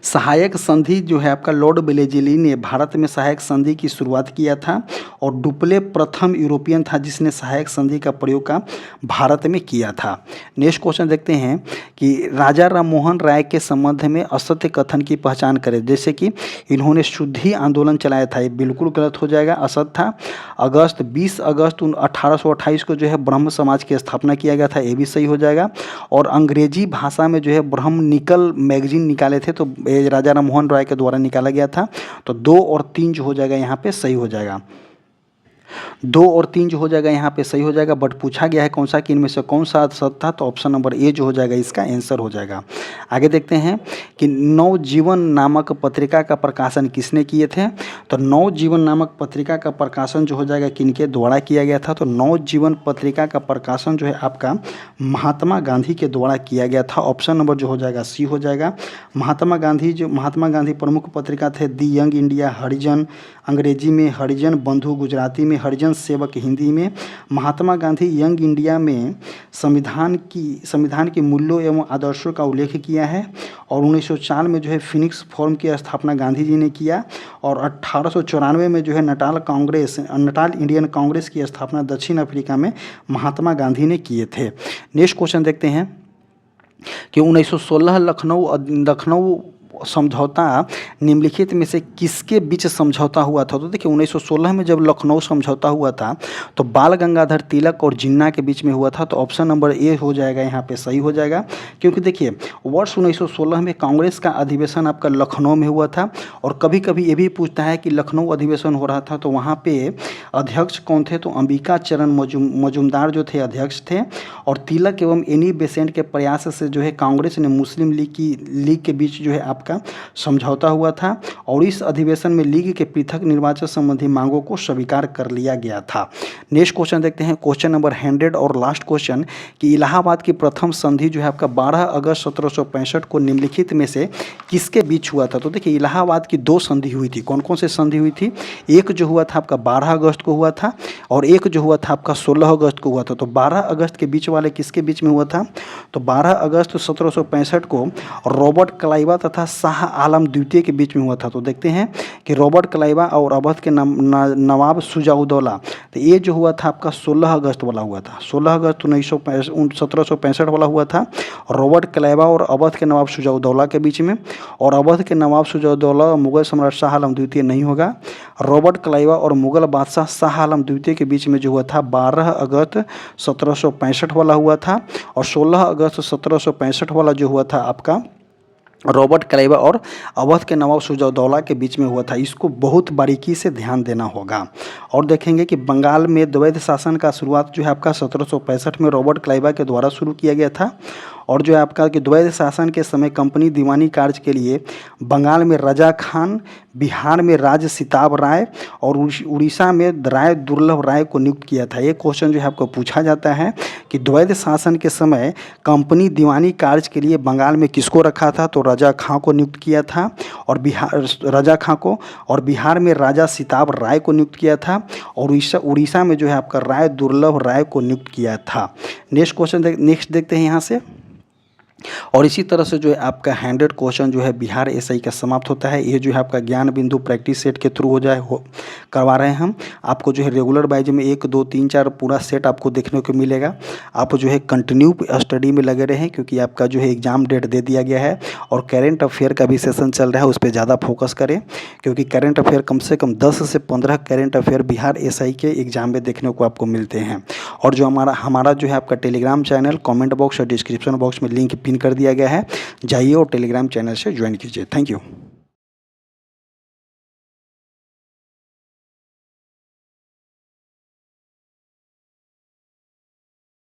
सहायक संधि जो है आपका लॉर्ड वेलेज़ली ने भारत में सहायक संधि की शुरुआत किया था और डुप्ले प्रथम यूरोपियन था जिसने सहायक संधि का प्रयोग का भारत में किया था। नेक्स्ट क्वेश्चन देखते हैं कि राजा राममोहन राय के संबंध में असत्य कथन की पहचान करें। जैसे कि इन्होंने शुद्धि आंदोलन चलाया था, ये बिल्कुल गलत हो जाएगा, असत्य था। 20 अगस्त 1828 को जो है ब्रह्म समाज की स्थापना किया गया था, ये भी सही हो जाएगा। और अंग्रेजी भाषा में जो है ब्रह्म निकल मैगजीन निकाले थे, तो राजा राममोहन राय के द्वारा निकाला गया था। तो 2 और 3 जो हो जाएगा यहाँ पे सही हो जाएगा। 2 और 3 जो हो जाएगा यहाँ पे सही हो जाएगा, बट पूछा गया है कौन सा कि इनमें से कौन सा सत्य था, तो ऑप्शन नंबर ए जो हो जाएगा इसका आंसर हो जाएगा। आगे देखते हैं कि नवजीवन नामक पत्रिका का प्रकाशन किसने किए थे। तो नवजीवन नामक पत्रिका का प्रकाशन जो हो जाएगा किनके द्वारा किया गया था। तो नवजीवन पत्रिका का प्रकाशन जो है आपका महात्मा गांधी के द्वारा किया गया था। ऑप्शन नंबर जो हो जाएगा सी हो जाएगा। महात्मा गांधी प्रमुख पत्रिका थे दी यंग इंडिया हरिजन अंग्रेजी में, हरिजन बंधु गुजराती में, हरिजन सेवक हिंदी में। महात्मा गांधी यंग इंडिया में संविधान की मूल्यों एवं आदर्शों का उल्लेख किया है। और 1904 में जो है फिनिक्स फोरम की स्थापना गांधी जी ने किया। और 1894 में जो है नटाल इंडियन कांग्रेस की स्थापना दक्षिण अफ्रीका में महात्मा गांधी ने किए थे। नेक्स्ट क्वेश्चन देखते हैं कि 1916 लखनऊ समझौता निम्नलिखित में से किसके बीच समझौता हुआ था। तो देखिए 1916 में जब लखनऊ समझौता हुआ था तो बाल गंगाधर तिलक और जिन्ना के बीच में हुआ था। तो ऑप्शन नंबर ए हो जाएगा यहाँ पे सही हो जाएगा, क्योंकि देखिए वर्ष 1916 में कांग्रेस का अधिवेशन आपका लखनऊ में हुआ था। और कभी कभी ये भी पूछता है कि लखनऊ अधिवेशन हो रहा था तो वहाँ पे अध्यक्ष कौन थे, तो अंबिका चरण मजूमदार जो थे अध्यक्ष थे। और तिलक एवं एनी बेसेंट के प्रयास से जो है कांग्रेस ने मुस्लिम लीग के बीच जो है आपका समझौता हुआ था। और इस अधिवेशन में लीग के पृथक निर्वाचन संबंधी मांगों को स्वीकार कर लिया गया था। नेक्स्ट क्वेश्चन देखते हैं क्वेश्चन नंबर 100 और लास्ट क्वेश्चन कि इलाहाबाद की प्रथम संधि जो है आपका 12 अगस्त 1765 को निम्नलिखित में से किसके बीच हुआ था। तो देखिए इलाहाबाद की 2 संधि हुई थी। कौन कौन से संधि हुई थी, एक जो हुआ था आपका 12 अगस्त को हुआ था और एक जो हुआ था आपका 16 अगस्त को हुआ था। तो 12 अगस्त के बीच वाले किसके बीच में हुआ था, तो 12 अगस्त 1765 को रॉबर्ट क्लाइवा तथा शाह आलम द्वितीय के बीच में हुआ था। तो देखते हैं कि रॉबर्ट क्लाइवा और अवध के नवाब शुजाउद्दौला, तो ये जो हुआ था आपका 16 अगस्त वाला हुआ था। 16 अगस्त 1765 वाला हुआ था रॉबर्ट क्लाइवा और अवध के नवाब शुजाउद्दौला के बीच में। और अवध के नवाब शुजाउद्दौला मुगल सम्राट शाह आलम द्वितीय नहीं होगा। रॉबर्ट क्लाइवा और मुगल बादशाह शाह आलम द्वितीय के बीच में जो हुआ था 12 अगस्त 1765 वाला हुआ था। और 16 अगस्त 1765 वाला जो हुआ था आपका रॉबर्ट क्लाइवा और अवध के नवाब शुजाउद्दौला के बीच में हुआ था। इसको बहुत बारीकी से ध्यान देना होगा। और देखेंगे कि बंगाल में द्वैध शासन का शुरुआत जो है आपका 1765 में रॉबर्ट क्लाइवा के द्वारा शुरू किया गया था। और जो है आपका कि द्वैध शासन के समय कंपनी दीवानी कार्य के लिए बंगाल में रजा खान, बिहार में राज सिताब राय और उड़ीसा में राय दुर्लभ राय को नियुक्त किया था। ये क्वेश्चन जो है आपको पूछा जाता है कि द्वैध शासन के समय कंपनी दीवानी कार्य के लिए बंगाल में किसको रखा था, तो रजा खां को नियुक्त किया था। और बिहार में राजा सिताब राय को नियुक्त किया था। और उड़ीसा में जो है आपका राय दुर्लभ राय को नियुक्त किया था। नेक्स्ट देखते हैं यहाँ से और इसी तरह से जो है आपका 100 क्वेश्चन जो है बिहार एसआई का समाप्त होता है। ये जो है आपका ज्ञान बिंदु प्रैक्टिस सेट के थ्रू करवा रहे हैं हम आपको। जो है रेगुलर वाइज में 1 2 3 4 पूरा सेट आपको देखने को मिलेगा। आप जो है कंटिन्यू स्टडी में लगे रहें, क्योंकि आपका जो है एग्ज़ाम डेट दे दिया गया है और करेंट अफेयर का भी सेशन चल रहा है, उस पर ज़्यादा फोकस करें, क्योंकि करेंट अफेयर कम से कम 10 से 15 करेंट अफेयर बिहार एसआई के एग्ज़ाम में देखने को आपको मिलते हैं। और जो हमारा जो है आपका टेलीग्राम चैनल कमेंट बॉक्स और डिस्क्रिप्शन बॉक्स में लिंक पिन कर दिया गया है, जाइए और टेलीग्राम चैनल से ज्वाइन कीजिए। Thank you.